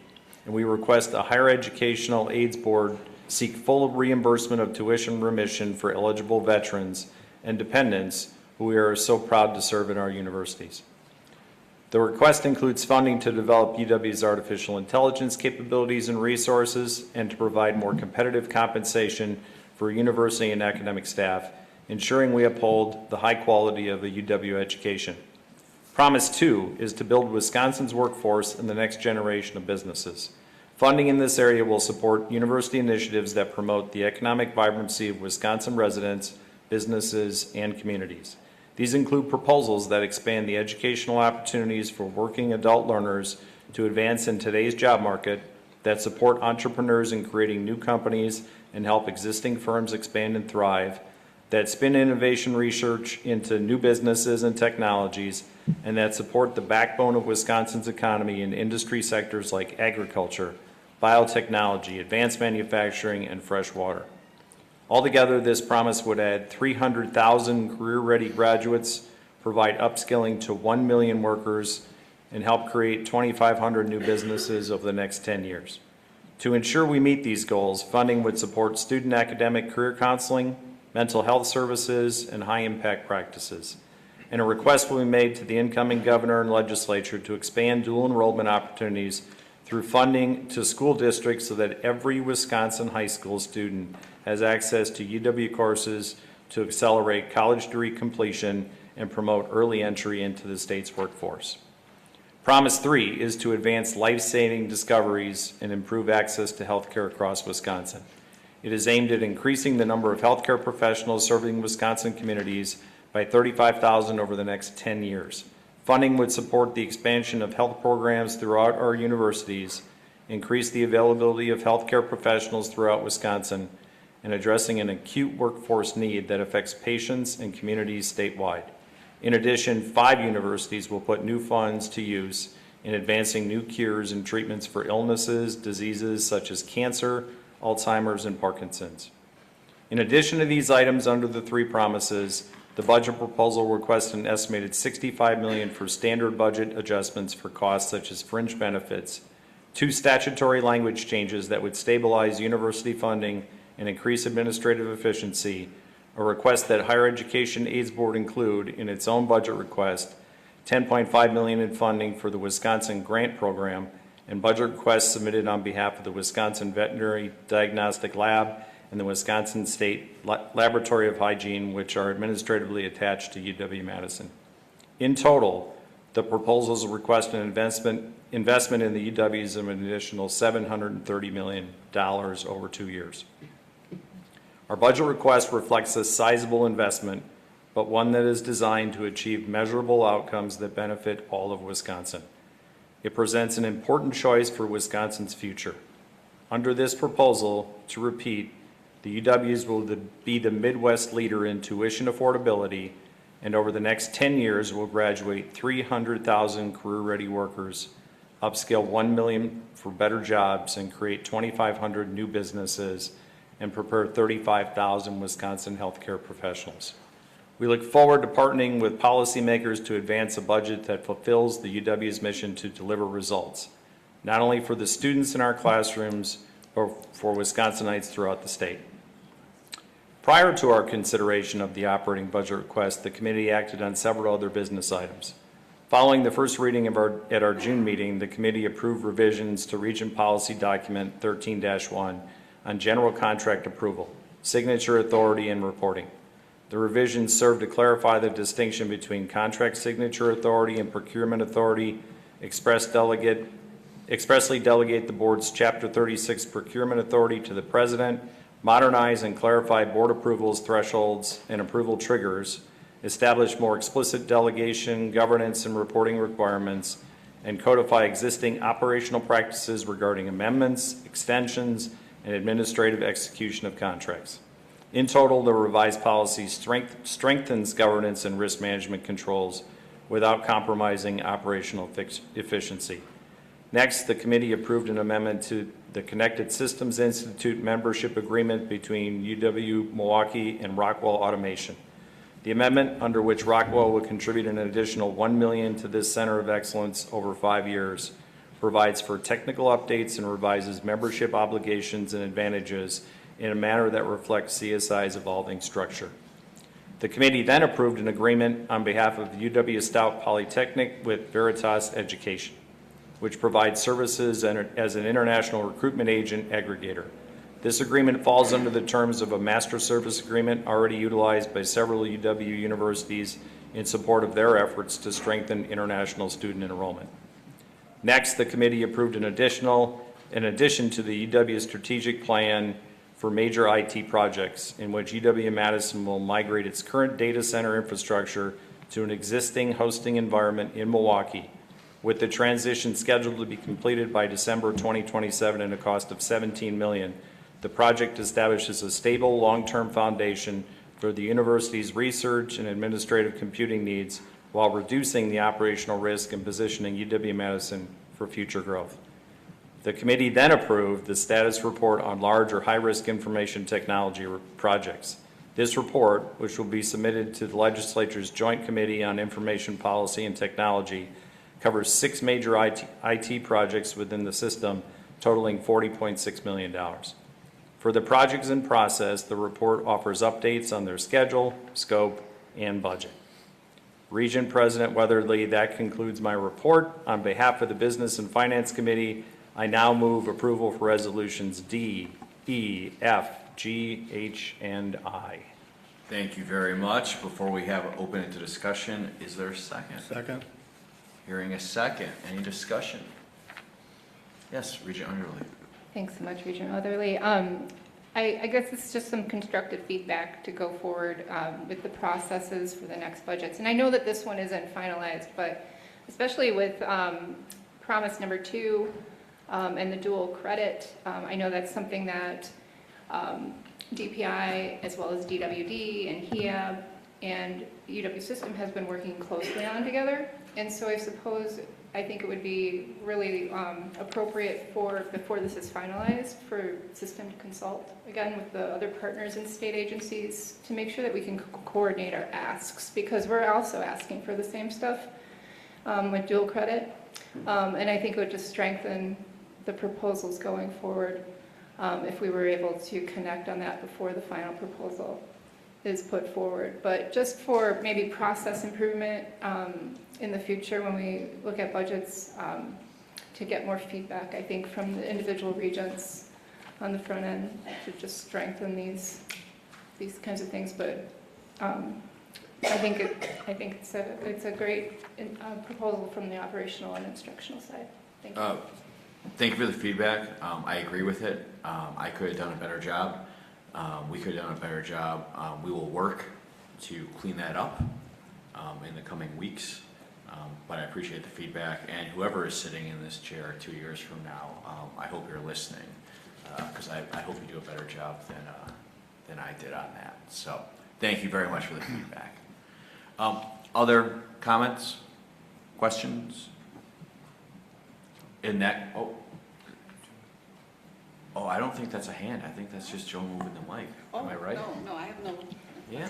And we request the Higher Educational Aids Board seek full reimbursement of tuition remission for eligible veterans and dependents who we are so proud to serve in our universities. The request includes funding to develop UW's artificial intelligence capabilities and resources and to provide more competitive compensation for university and academic staff, ensuring we uphold the high quality of a UW education. Promise 2 is to build Wisconsin's workforce in the next generation of businesses. Funding in this area will support university initiatives that promote the economic vibrancy of Wisconsin residents, businesses, and communities. These include proposals that expand the educational opportunities for working adult learners to advance in today's job market, that support entrepreneurs in creating new companies and help existing firms expand and thrive, that spin innovation research into new businesses and technologies, and that support the backbone of Wisconsin's economy in industry sectors like agriculture, biotechnology, advanced manufacturing, and fresh water. Altogether, this promise would add 300,000 career-ready graduates, provide upskilling to 1 million workers, and help create 2,500 new businesses over the next 10 years. To ensure we meet these goals, funding would support student academic career counseling, mental health services, and high-impact practices. And a request will be made to the incoming governor and legislature to expand dual enrollment opportunities through funding to school districts so that every Wisconsin high school student has access to UW courses to accelerate college degree completion and promote early entry into the state's workforce. Promise 3 is to advance life-saving discoveries and improve access to healthcare across Wisconsin. It is aimed at increasing the number of healthcare professionals serving Wisconsin communities by 35,000 over the next 10 years. Funding would support the expansion of health programs throughout our universities, increase the availability of healthcare professionals throughout Wisconsin, and addressing an acute workforce need that affects patients and communities statewide. In addition, 5 universities will put new funds to use in advancing new cures and treatments for illnesses, diseases such as cancer, Alzheimer's, and Parkinson's. In addition to these items under the 3 promises, the budget proposal requests an estimated $65 million for standard budget adjustments for costs such as fringe benefits, 2 statutory language changes that would stabilize university funding and increase administrative efficiency, a request that Higher Education Aids Board include in its own budget request $10.5 million in funding for the Wisconsin Grant Program and budget requests submitted on behalf of the Wisconsin Veterinary Diagnostic Lab and the Wisconsin State Laboratory of Hygiene, which are administratively attached to UW-Madison. In total, the proposals request an investment in the UWs of an additional $730 million over 2 years. Our budget request reflects a sizable investment, but one that is designed to achieve measurable outcomes that benefit all of Wisconsin. It presents an important choice for Wisconsin's future. Under this proposal, to repeat, the UWs will be the Midwest leader in tuition affordability, and over the next 10 years will graduate 300,000 career-ready workers, upskill 1 million for better jobs, and create 2,500 new businesses, and prepare 35,000 Wisconsin healthcare professionals. We look forward to partnering with policymakers to advance a budget that fulfills the UW's mission to deliver results, not only for the students in our classrooms, but for Wisconsinites throughout the state. Prior to our consideration of the operating budget request, the committee acted on several other business items. Following the first reading at our June meeting, the committee approved revisions to Regent Policy Document 13-1 on general contract approval, signature authority, and reporting. The revisions serve to clarify the distinction between contract signature authority and procurement authority, expressly delegate the board's Chapter 36 procurement authority to the president, modernize and clarify board approvals thresholds and approval triggers, establish more explicit delegation, governance, and reporting requirements, and codify existing operational practices regarding amendments, extensions, and administrative execution of contracts. In total, the revised policy strengthens governance and risk management controls without compromising operational efficiency. Next, the committee approved an amendment to the Connected Systems Institute membership agreement between UW-Milwaukee and Rockwell Automation. The amendment, under which Rockwell would contribute an additional $1 million to this Center of Excellence over 5 years, provides for technical updates and revises membership obligations and advantages in a manner that reflects CSI's evolving structure. The committee then approved an agreement on behalf of UW-Stout Polytechnic with Veritas Education, which provides services as an international recruitment agent aggregator. This agreement falls under the terms of a master service agreement already utilized by several UW universities in support of their efforts to strengthen international student enrollment. Next, the committee approved in addition to the UW strategic plan for major IT projects, in which UW-Madison will migrate its current data center infrastructure to an existing hosting environment in Milwaukee, with the transition scheduled to be completed by December 2027 at a cost of $17 million. The project establishes a stable long-term foundation for the university's research and administrative computing needs while reducing the operational risk and positioning UW-Madison for future growth. The committee then approved the status report on large or high-risk information technology projects. This report, which will be submitted to the legislature's Joint Committee on Information Policy and Technology, covers 6 major IT projects within the system, totaling $40.6 million. For the projects in process, the report offers updates on their schedule, scope, and budget. Regent President Weatherly, that concludes my report. On behalf of the Business and Finance Committee, I now move approval for resolutions D, E, F, G, H, and I. Thank you very much. Before we have open it to discussion, is there a second? Second. Hearing a second. Any discussion? Yes, Regent Underly. Thanks so much, Regent Otherly. I guess it's just some constructive feedback to go forward with the processes for the next budgets. And I know that this one isn't finalized, but especially with promise number 2 and the dual credit, I know that's something that DPI as well as DWD and HEAB and UW System has been working closely on together. And so I think it would be really appropriate before this is finalized, for System to consult again with the other partners and state agencies to make sure that we can coordinate our asks, because we're also asking for the same stuff with dual credit. And I think it would just strengthen the proposals going forward if we were able to connect on that before the final proposal. is put forward. But just for maybe process improvement in the future when we look at budgets, to get more feedback, I think, from the individual regents on the front end to just strengthen these kinds of things. But I think it's a great proposal from the operational and instructional side. Thank you. Thank you for the feedback. I agree with it. I could have done a better job. We could have done a better job. We will work to clean that up in the coming weeks. But I appreciate the feedback. And whoever is sitting in this chair 2 years from now, I hope you're listening, because I hope you do a better job than I did on that. So thank you very much for the feedback. Other comments, questions? In that, I don't think that's a hand. I think that's just Joe moving the mic. Am I right? No, I have no. Yeah.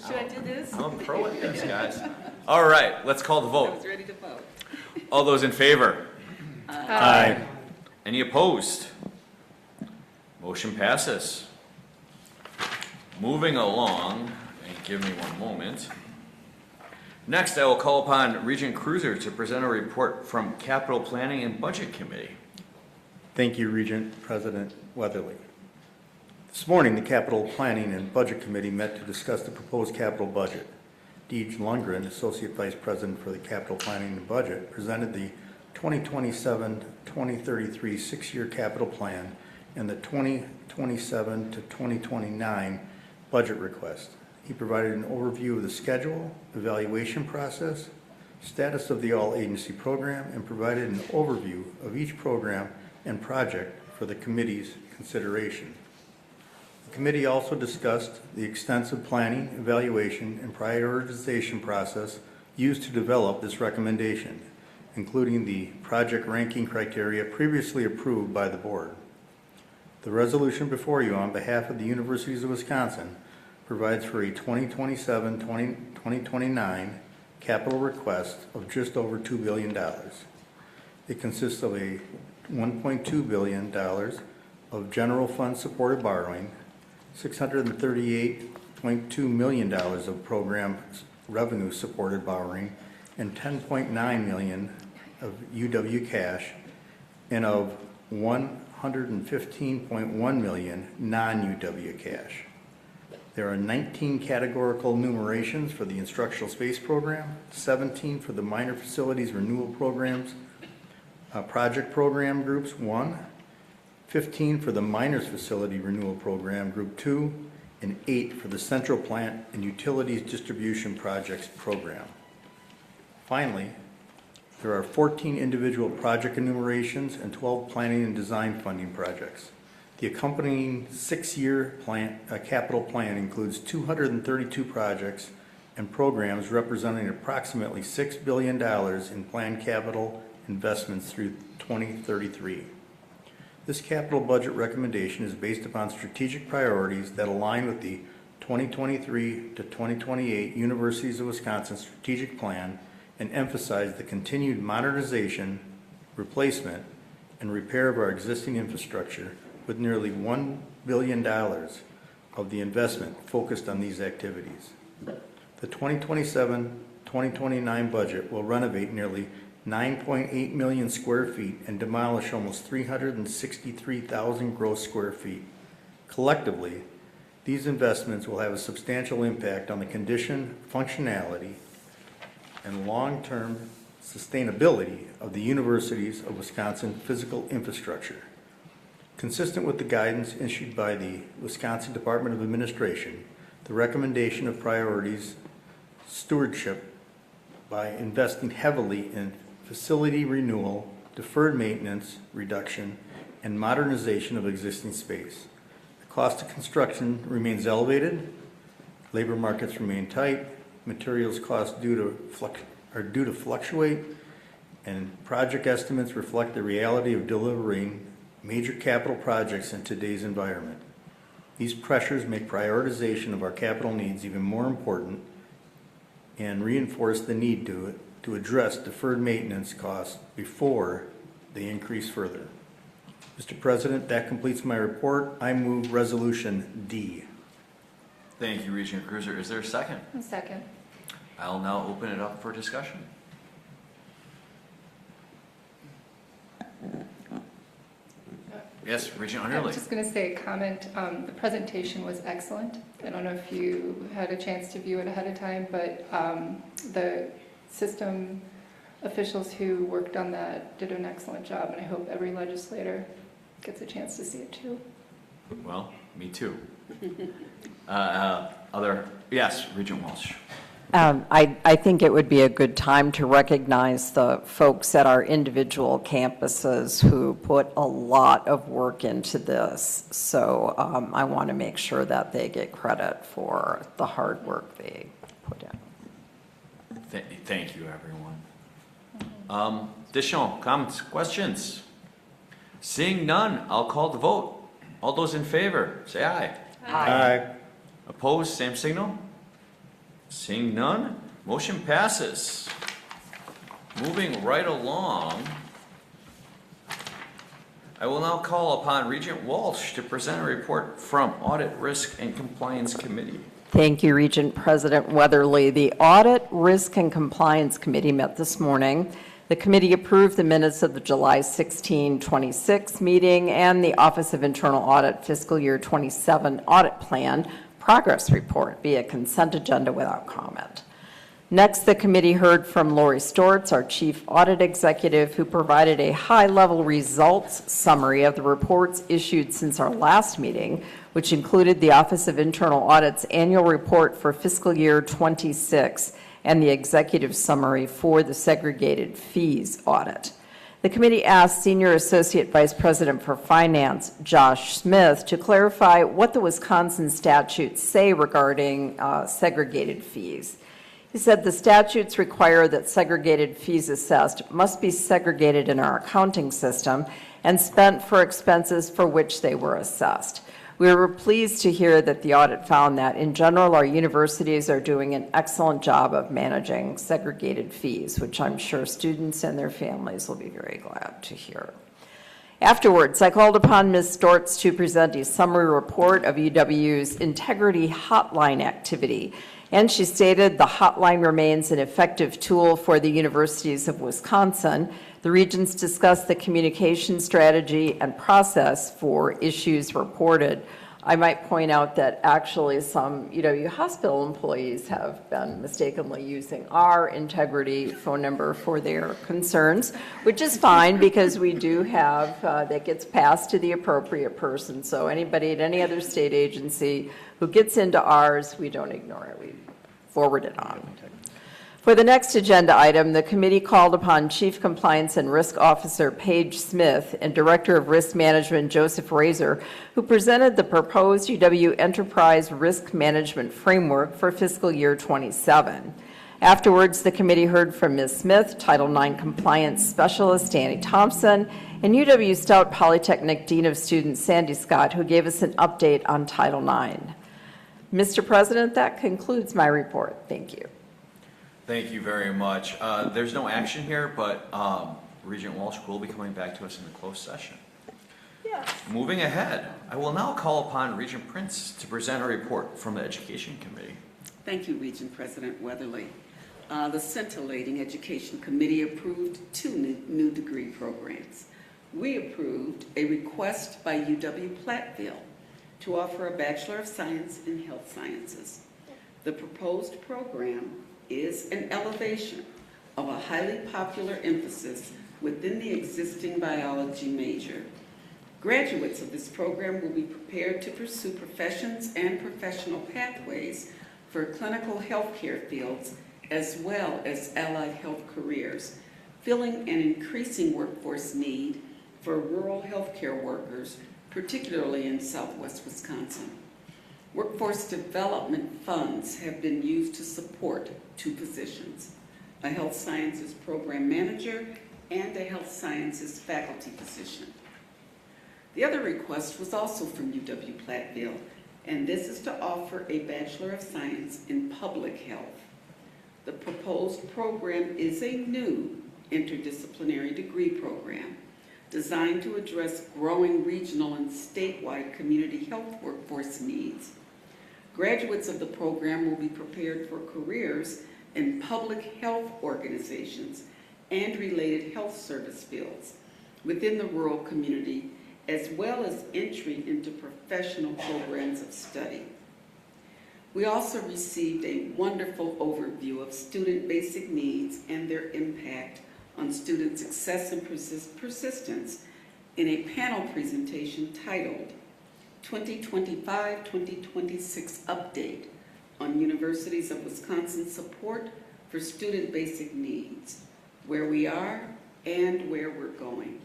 Should I do this? I'm a pro at this, guys. All right, let's call the I vote. was ready to vote. All those in favor? Aye. Any opposed? Motion passes. Moving along, and give me one moment. Next, I will call upon Regent Cruiser to present a report from Capital Planning and Budget Committee. Thank you, Regent President Weatherly. This morning, the Capital Planning and Budget Committee met to discuss the proposed capital budget. Deej Lundgren, Associate Vice President for the Capital Planning and Budget, presented the 2027-2033 six-year capital plan and the 2027 to 2029 budget request. He provided an overview of the schedule, evaluation process, status of the all-agency program, and provided an overview of each program and project for the committee's consideration. The committee also discussed the extensive planning, evaluation, and prioritization process used to develop this recommendation, including the project ranking criteria previously approved by the board. The resolution before you on behalf of the Universities of Wisconsin provides for a 2027-2029 capital request of just over $2 billion. It consists of a $1.2 billion of general fund supported borrowing, $638.2 million of program revenue supported borrowing, and $10.9 million of UW cash, and of $115.1 million non-UW cash. There are 19 categorical numerations for the instructional space program, 17 for the minor facilities renewal programs, project program groups 1, 15 for the minors facility renewal program group 2, and 8 for the central plant and utilities distribution projects program. Finally, there are 14 individual project enumerations and 12 planning and design funding projects. The accompanying six-year capital plan includes 232 projects and programs representing approximately $6 billion in planned capital investments through 2033. This capital budget recommendation is based upon strategic priorities that align with the 2023 to 2028 Universities of Wisconsin Strategic Plan and emphasize the continued modernization, replacement, and repair of our existing infrastructure, with nearly $1 billion of the investment focused on these activities. The 2027-2029 budget will renovate nearly 9.8 million square feet and demolish almost 363,000 gross square feet. Collectively, these investments will have a substantial impact on the condition, functionality, and long-term sustainability of the Universities of Wisconsin physical infrastructure. Consistent with the guidance issued by the Wisconsin Department of Administration, the recommendation of priorities stewardship by investing heavily in facility renewal, deferred maintenance reduction, and modernization of existing space. The cost of construction remains elevated, labor markets remain tight, materials costs are due to fluctuate, and project estimates reflect the reality of delivering major capital projects in today's environment. These pressures make prioritization of our capital needs even more important and reinforce the need to address deferred maintenance costs before they increase further. Mr. President, that completes my report. I move Resolution D. Thank you, Regent Cruiser. Is there a second? A second. I'll now open it up for discussion. Yes, Regent I Underley. was just going to say a comment. The presentation was excellent. I don't know if you had a chance to view it ahead of time, but the system officials who worked on that did an excellent job, and I hope every legislator gets a chance to see it too. Well, me too. Yes, Regent Walsh. I think it would be a good time to recognize the folks at our individual campuses who put a lot of work into this. So I want to make sure that they get credit for the hard work they put in. Thank you, everyone. Additional comments, questions? Seeing none, I'll call the vote. All those in favor, say aye. Aye. Opposed, same signal. Seeing none, motion passes. Moving right along, I will now call upon Regent Walsh to present a report from Audit, Risk, and Compliance Committee. Thank you, Regent President Weatherly. The Audit, Risk, and Compliance Committee met this morning. The committee approved the minutes of the July 16, 26 meeting and the Office of Internal Audit Fiscal Year 27 Audit Plan Progress Report via consent agenda without comment. Next, the committee heard from Lori Stortz, our Chief Audit Executive, who provided a high-level results summary of the reports issued since our last meeting, which included the Office of Internal Audit's annual report for fiscal year 26 and the executive summary for the segregated fees audit. The committee asked Senior Associate Vice President for Finance, Josh Smith, to clarify what the Wisconsin statutes say regarding segregated fees. He said the statutes require that segregated fees assessed must be segregated in our accounting system and spent for expenses for which they were assessed. We were pleased to hear that the audit found that, in general, our universities are doing an excellent job of managing segregated fees, which I'm sure students and their families will be very glad to hear. Afterwards, I called upon Ms. Stortz to present a summary report of UW's Integrity Hotline activity, and she stated the hotline remains an effective tool for the universities of Wisconsin. The Regents discussed the communication strategy and process for issues reported. I might point out that actually some UW hospital employees have been mistakenly using our integrity phone number for their concerns, which is fine because we do have, that gets passed to the appropriate person. So anybody at any other state agency who gets into ours, we don't ignore it. We forward it on. For the next agenda item, the committee called upon Chief Compliance and Risk Officer Paige Smith and Director of Risk Management Joseph Razor, who presented the proposed UW Enterprise Risk Management Framework for fiscal year 27. Afterwards, the committee heard from Ms. Smith, Title IX Compliance Specialist Danny Thompson, and UW Stout Polytechnic Dean of Students Sandy Scott, who gave us an update on Title IX. Mr. President, that concludes my report. Thank you. Thank you very much. There's no action here, but Regent Walsh will be coming back to us in the closed session. Yes. Moving ahead, I will now call upon Regent Prince to present a report from the Education Committee. Thank you, Regent President Weatherly. The scintillating Education Committee approved 2 new degree programs. We approved a request by UW-Platteville to offer a Bachelor of Science in Health Sciences. The proposed program is an elevation of a highly popular emphasis within the existing biology major. Graduates of this program will be prepared to pursue professions and professional pathways for clinical healthcare fields as well as allied health careers, filling an increasing workforce need for rural healthcare workers, particularly in Southwest Wisconsin. Workforce development funds have been used to support 2 positions, a health sciences program manager and a health sciences faculty position. The other request was also from UW-Platteville, and this is to offer a Bachelor of Science in Public Health. The proposed program is a new interdisciplinary degree program designed to address growing regional and statewide community health workforce needs. Graduates of the program will be prepared for careers in public health organizations and related health service fields within the rural community, as well as entry into professional programs of study. We also received a wonderful overview of student basic needs and their impact on student success and persistence in a panel presentation titled 2025-2026 Update on Universities of Wisconsin Support for Student Basic Needs, Where We Are and Where We're Going.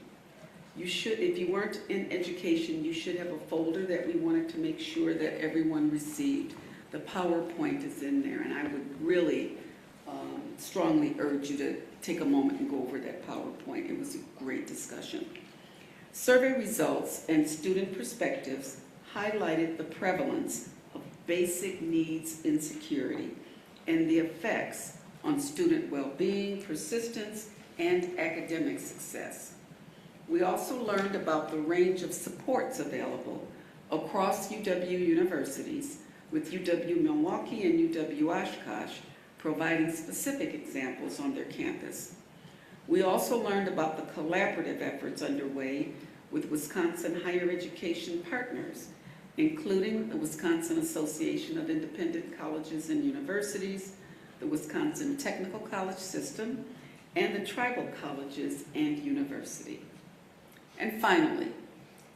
You should, if you weren't in education, you should have a folder that we wanted to make sure that everyone received. The PowerPoint is in there, and I would really strongly urge you to take a moment and go over that PowerPoint. It was a great discussion. Survey results and student perspectives highlighted the prevalence of basic needs insecurity and the effects on student well-being, persistence, and academic success. We also learned about the range of supports available across UW universities, with UW-Milwaukee and UW-Oshkosh providing specific examples on their campus. We also learned about the collaborative efforts underway with Wisconsin higher education partners, including the Wisconsin Association of Independent Colleges and Universities, the Wisconsin Technical College System, and the Tribal Colleges and University. And finally,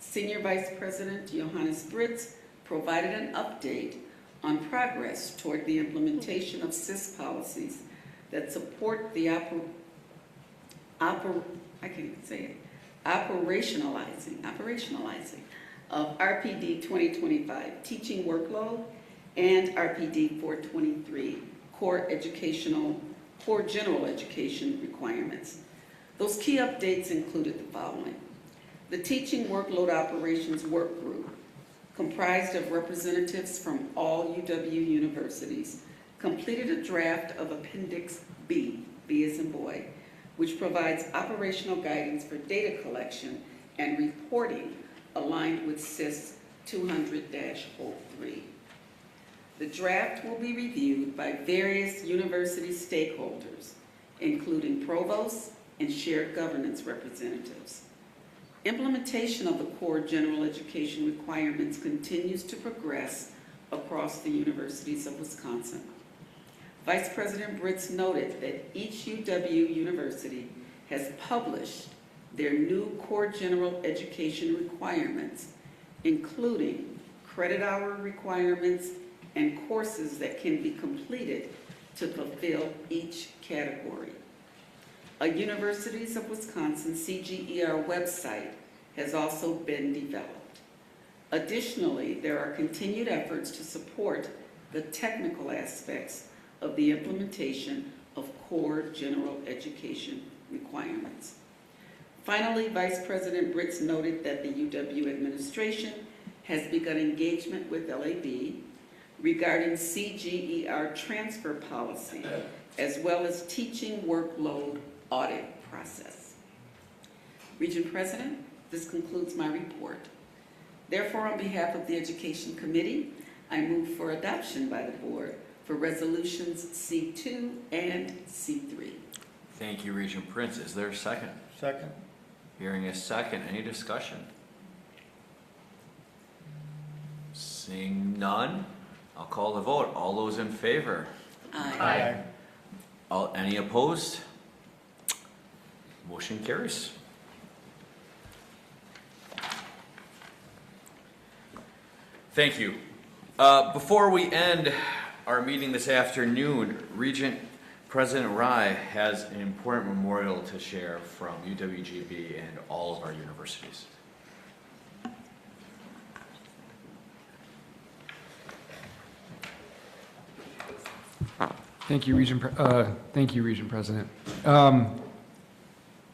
Senior Vice President Johannes Britz provided an update on progress toward the implementation of SIS policies that support the operationalizing of RPD 2025 teaching workload and RPD 423 core general education requirements. Those key updates included the following. The Teaching Workload Operations Work Group, comprised of representatives from all UW universities, completed a draft of Appendix B, B as in boy, which provides operational guidance for data collection and reporting aligned with SIS 200-03. The draft will be reviewed by various university stakeholders, including provosts and shared governance representatives. Implementation of the core general education requirements continues to progress across the universities of Wisconsin. Vice President Britz noted that each UW university has published their new core general education requirements, including credit hour requirements and courses that can be completed to fulfill each category. A Universities of Wisconsin CGER website has also been developed. Additionally, there are continued efforts to support the technical aspects of the implementation of core general education requirements. Finally, Vice President Britz noted that the UW administration has begun engagement with LAB regarding CGER transfer policy, as well as teaching workload audit process. Regent President, this concludes my report. Therefore, on behalf of the Education Committee, I move for adoption by the board for resolutions C2 and C3. Thank you, Regent Prince. Is there a second? Second. Hearing a second, any discussion? Seeing none, I'll call the vote. All those in favor? Aye. Any opposed? Motion carries. Thank you. Before we end our meeting this afternoon, Regent President Rye has an important memorial to share from UWGB and all of our universities. Thank you, Regent President.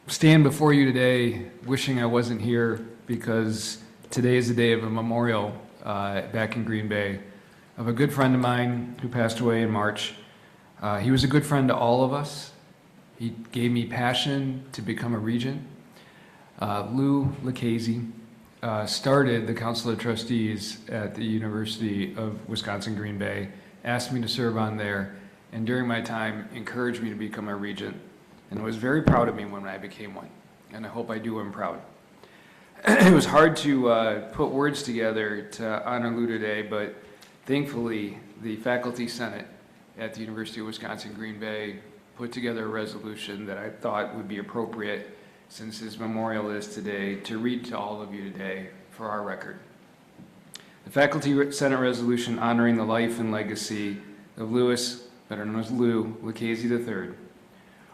Stand before you today wishing I wasn't here because today is the day of a memorial back in Green Bay of a good friend of mine who passed away in March. He was a good friend to all of us. He gave me passion to become a regent. Lou Lucchese, started the Council of Trustees at the University of Wisconsin-Green Bay, asked me to serve on there, and during my time encouraged me to become a regent, and was very proud of me when I became one, and I hope I do him proud. It was hard to put words together to honor Lou today, but thankfully the Faculty Senate at the University of Wisconsin-Green Bay put together a resolution that I thought would be appropriate, since his memorial is today, to read to all of you today for our record. The Faculty Senate resolution honoring the life and legacy of Louis, better known as Lou Lucchese III.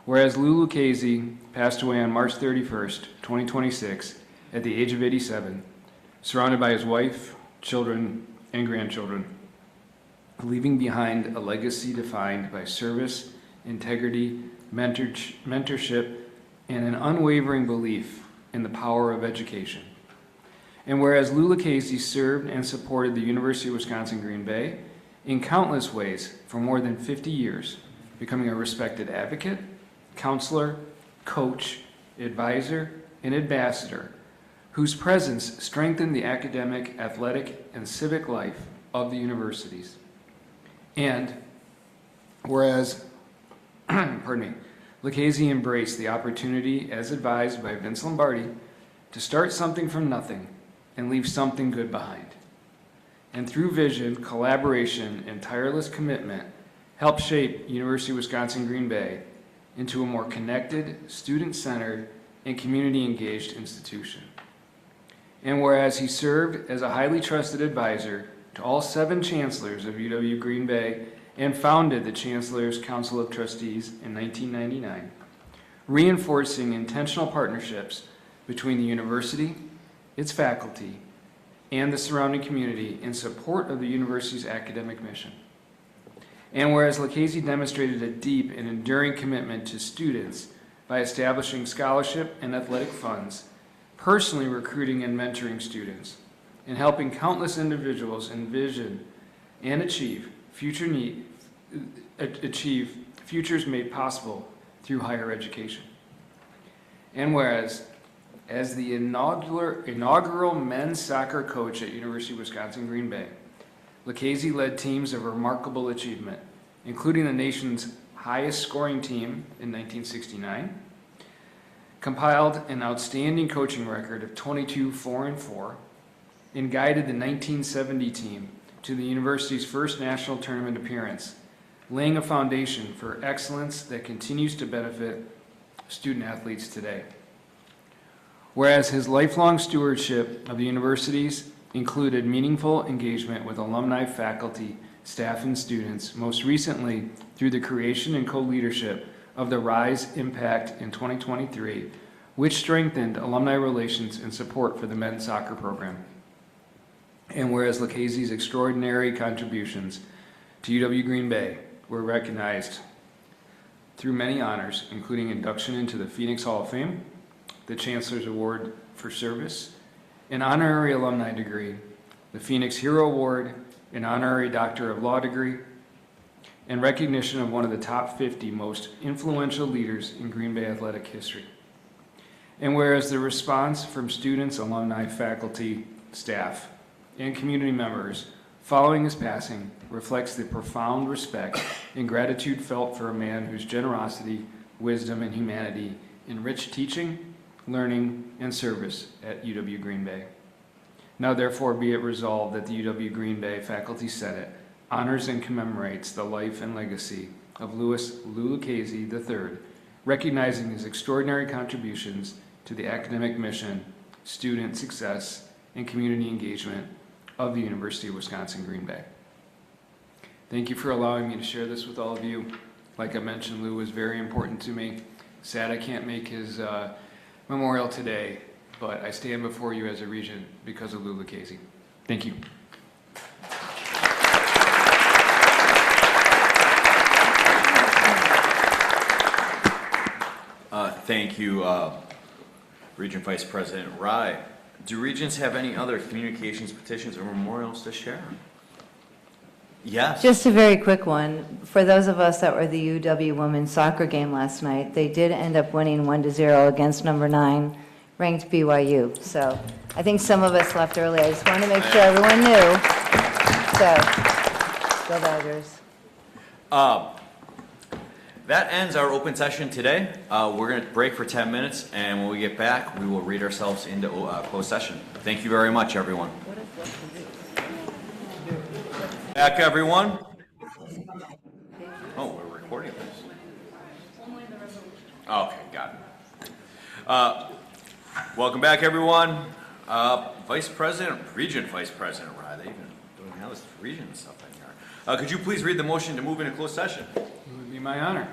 Whereas Lou Lucchese passed away on March 31st, 2026, at the age of 87, surrounded by his wife, children, and grandchildren, leaving behind a legacy defined by service, integrity, mentorship, and an unwavering belief in the power of education. And whereas Lou Lucchese served and supported the University of Wisconsin-Green Bay in countless ways for more than 50 years, becoming a respected advocate, counselor, coach, advisor, and ambassador, whose presence strengthened the academic, athletic, and civic life of the universities. And whereas, Lucchese embraced the opportunity, as advised by Vince Lombardi, to start something from nothing and leave something good behind. And through vision, collaboration, and tireless commitment, helped shape University of Wisconsin-Green Bay into a more connected, student-centered, and community-engaged institution. And whereas he served as a highly trusted advisor to all 7 chancellors of UW-Green Bay and founded the Chancellor's Council of Trustees in 1999, reinforcing intentional partnerships between the university, its faculty, and the surrounding community in support of the university's academic mission. And whereas Lucchese demonstrated a deep and enduring commitment to students by establishing scholarship and athletic funds, personally recruiting and mentoring students, and helping countless individuals envision and achieve futures made possible through higher education. And whereas, as the inaugural men's soccer coach at University of Wisconsin-Green Bay, Lucchese led teams of remarkable achievement, including the nation's highest scoring team in 1969, compiled an outstanding coaching record of 22-4-4, and guided the 1970 team to the university's first national tournament appearance, laying a foundation for excellence that continues to benefit student athletes today. Whereas his lifelong stewardship of the universities included meaningful engagement with alumni, faculty, staff, and students, most recently through the creation and co-leadership of the RISE Impact in 2023, which strengthened alumni relations and support for the men's soccer program. And whereas Lucchese's extraordinary contributions to UW-Green Bay were recognized through many honors, including induction into the Phoenix Hall of Fame, the Chancellor's Award for Service, an honorary alumni degree, the Phoenix Hero Award, an honorary Doctor of Law degree, and recognition of one of the top 50 most influential leaders in Green Bay athletic history. And whereas the response from students, alumni, faculty, staff, and community members following his passing reflects the profound respect and gratitude felt for a man whose generosity, wisdom, and humanity enriched teaching, learning, and service at UW-Green Bay. Now therefore be it resolved that the UW-Green Bay Faculty Senate honors and commemorates the life and legacy of Lou Lucchese III, recognizing his extraordinary contributions to the academic mission, student success, and community engagement of the University of Wisconsin-Green Bay. Thank you for allowing me to share this with all of you. Like I mentioned, Lou was very important to me. Sad I can't make his memorial today, but I stand before you as a regent because of Lou Lucchese. Thank you. Thank you, Regent Vice President Rye. Do Regents have any other communications, petitions, or memorials to share? Yes. Just a very quick one. For those of us that were the UW women's soccer game last night, they did end up winning 1-0 against number 9 ranked BYU. So I think some of us left early. I just wanted to make sure everyone knew. So, go Badgers. That ends our open session today. We're going to break for 10 minutes, and when we get back, we will read ourselves into closed session. Thank you very much, everyone. Back, everyone. Oh, we're recording this. Okay, got it. Welcome back, everyone. Vice President, Regent Vice President, right? They even don't have this Regent stuff in here. Could you please read the motion to move into closed session? It would be my honor.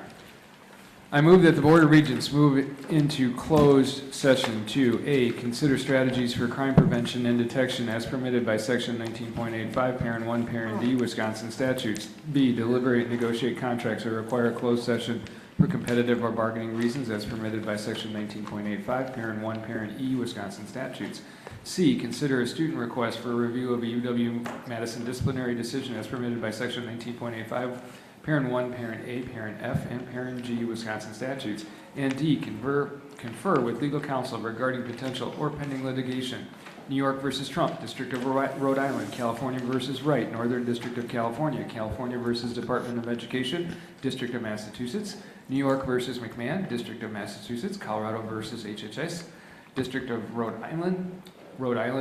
I move that the Board of Regents move into closed session to A, consider strategies for crime prevention and detection as permitted by Section 19.85, Parent 1, Parent D, Wisconsin statutes. B, deliberate and negotiate contracts or require a closed session for competitive or bargaining reasons as permitted by Section 19.85, Parent 1, Parent E, Wisconsin statutes. C, consider a student request for a review of a UW-Madison disciplinary decision as permitted by Section 19.85, Parent 1, Parent A, Parent F, and Parent G, Wisconsin statutes. And D, confer with legal counsel regarding potential or pending litigation. New York versus Trump, District of Rhode Island, California versus Wright, Northern District of California, California versus Department of Education, District of Massachusetts, New York versus McMahon, District of Massachusetts, Colorado versus HHS, District of Rhode Island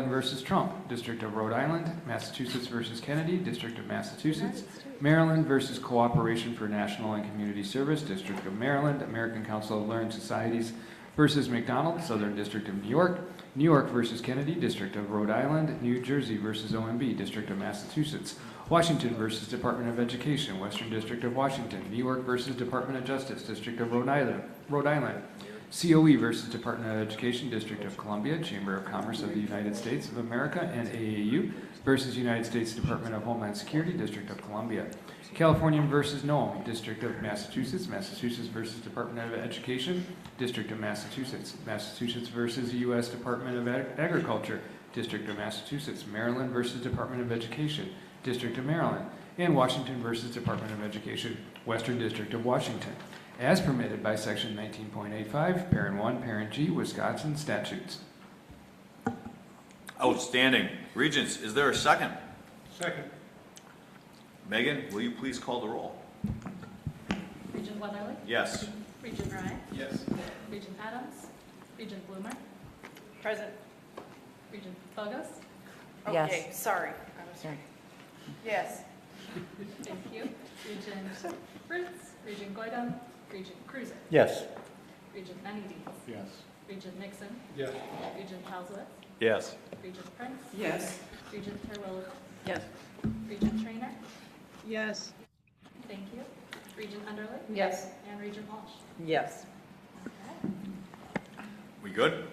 versus Trump, District of Rhode Island, Massachusetts versus Kennedy, District of Massachusetts, Maryland versus Cooperation for National and Community Service, District of Maryland, American Council of Learned Societies versus McDonald, Southern District of New York versus Kennedy, District of Rhode Island, New Jersey versus OMB, District of Massachusetts, Washington versus Department of Education, Western District of Washington, New York versus Department of Justice, District of Rhode Island, COE versus Department of Education, District of Columbia, Chamber of Commerce of the United States of America, and AAU versus United States Department of Homeland Security, District of Columbia. California versus Noam, District of Massachusetts, Massachusetts versus Department of Education, District of Massachusetts, Massachusetts versus U.S. Department of Agriculture, District of Massachusetts, Maryland versus Department of Education, District of Maryland, and Washington versus Department of Education, Western District of Washington, as permitted by Section 19.85, Parent 1, Parent G, Wisconsin statutes. Outstanding. Regents, is there a second? Second. Megan, will you please call the roll? Regent Weatherly? Yes. Regent Ryan? Yes. Regent Adams? Regent Bloomer? Present. Regent Bogus? Yes. Okay, sorry. Yes. Thank you. Regent Fritz? Regent Goydam? Regent Cruiser? Yes. Regent Menedez? Yes. Regent Nixon? Yes. Regent Halsowitz? Yes. Regent Prince? Yes. Regent Terwilliger? Yes. Regent Trainer? Yes. Thank you. Regent Underley? Yes. And Regent Walsh? Yes. We good?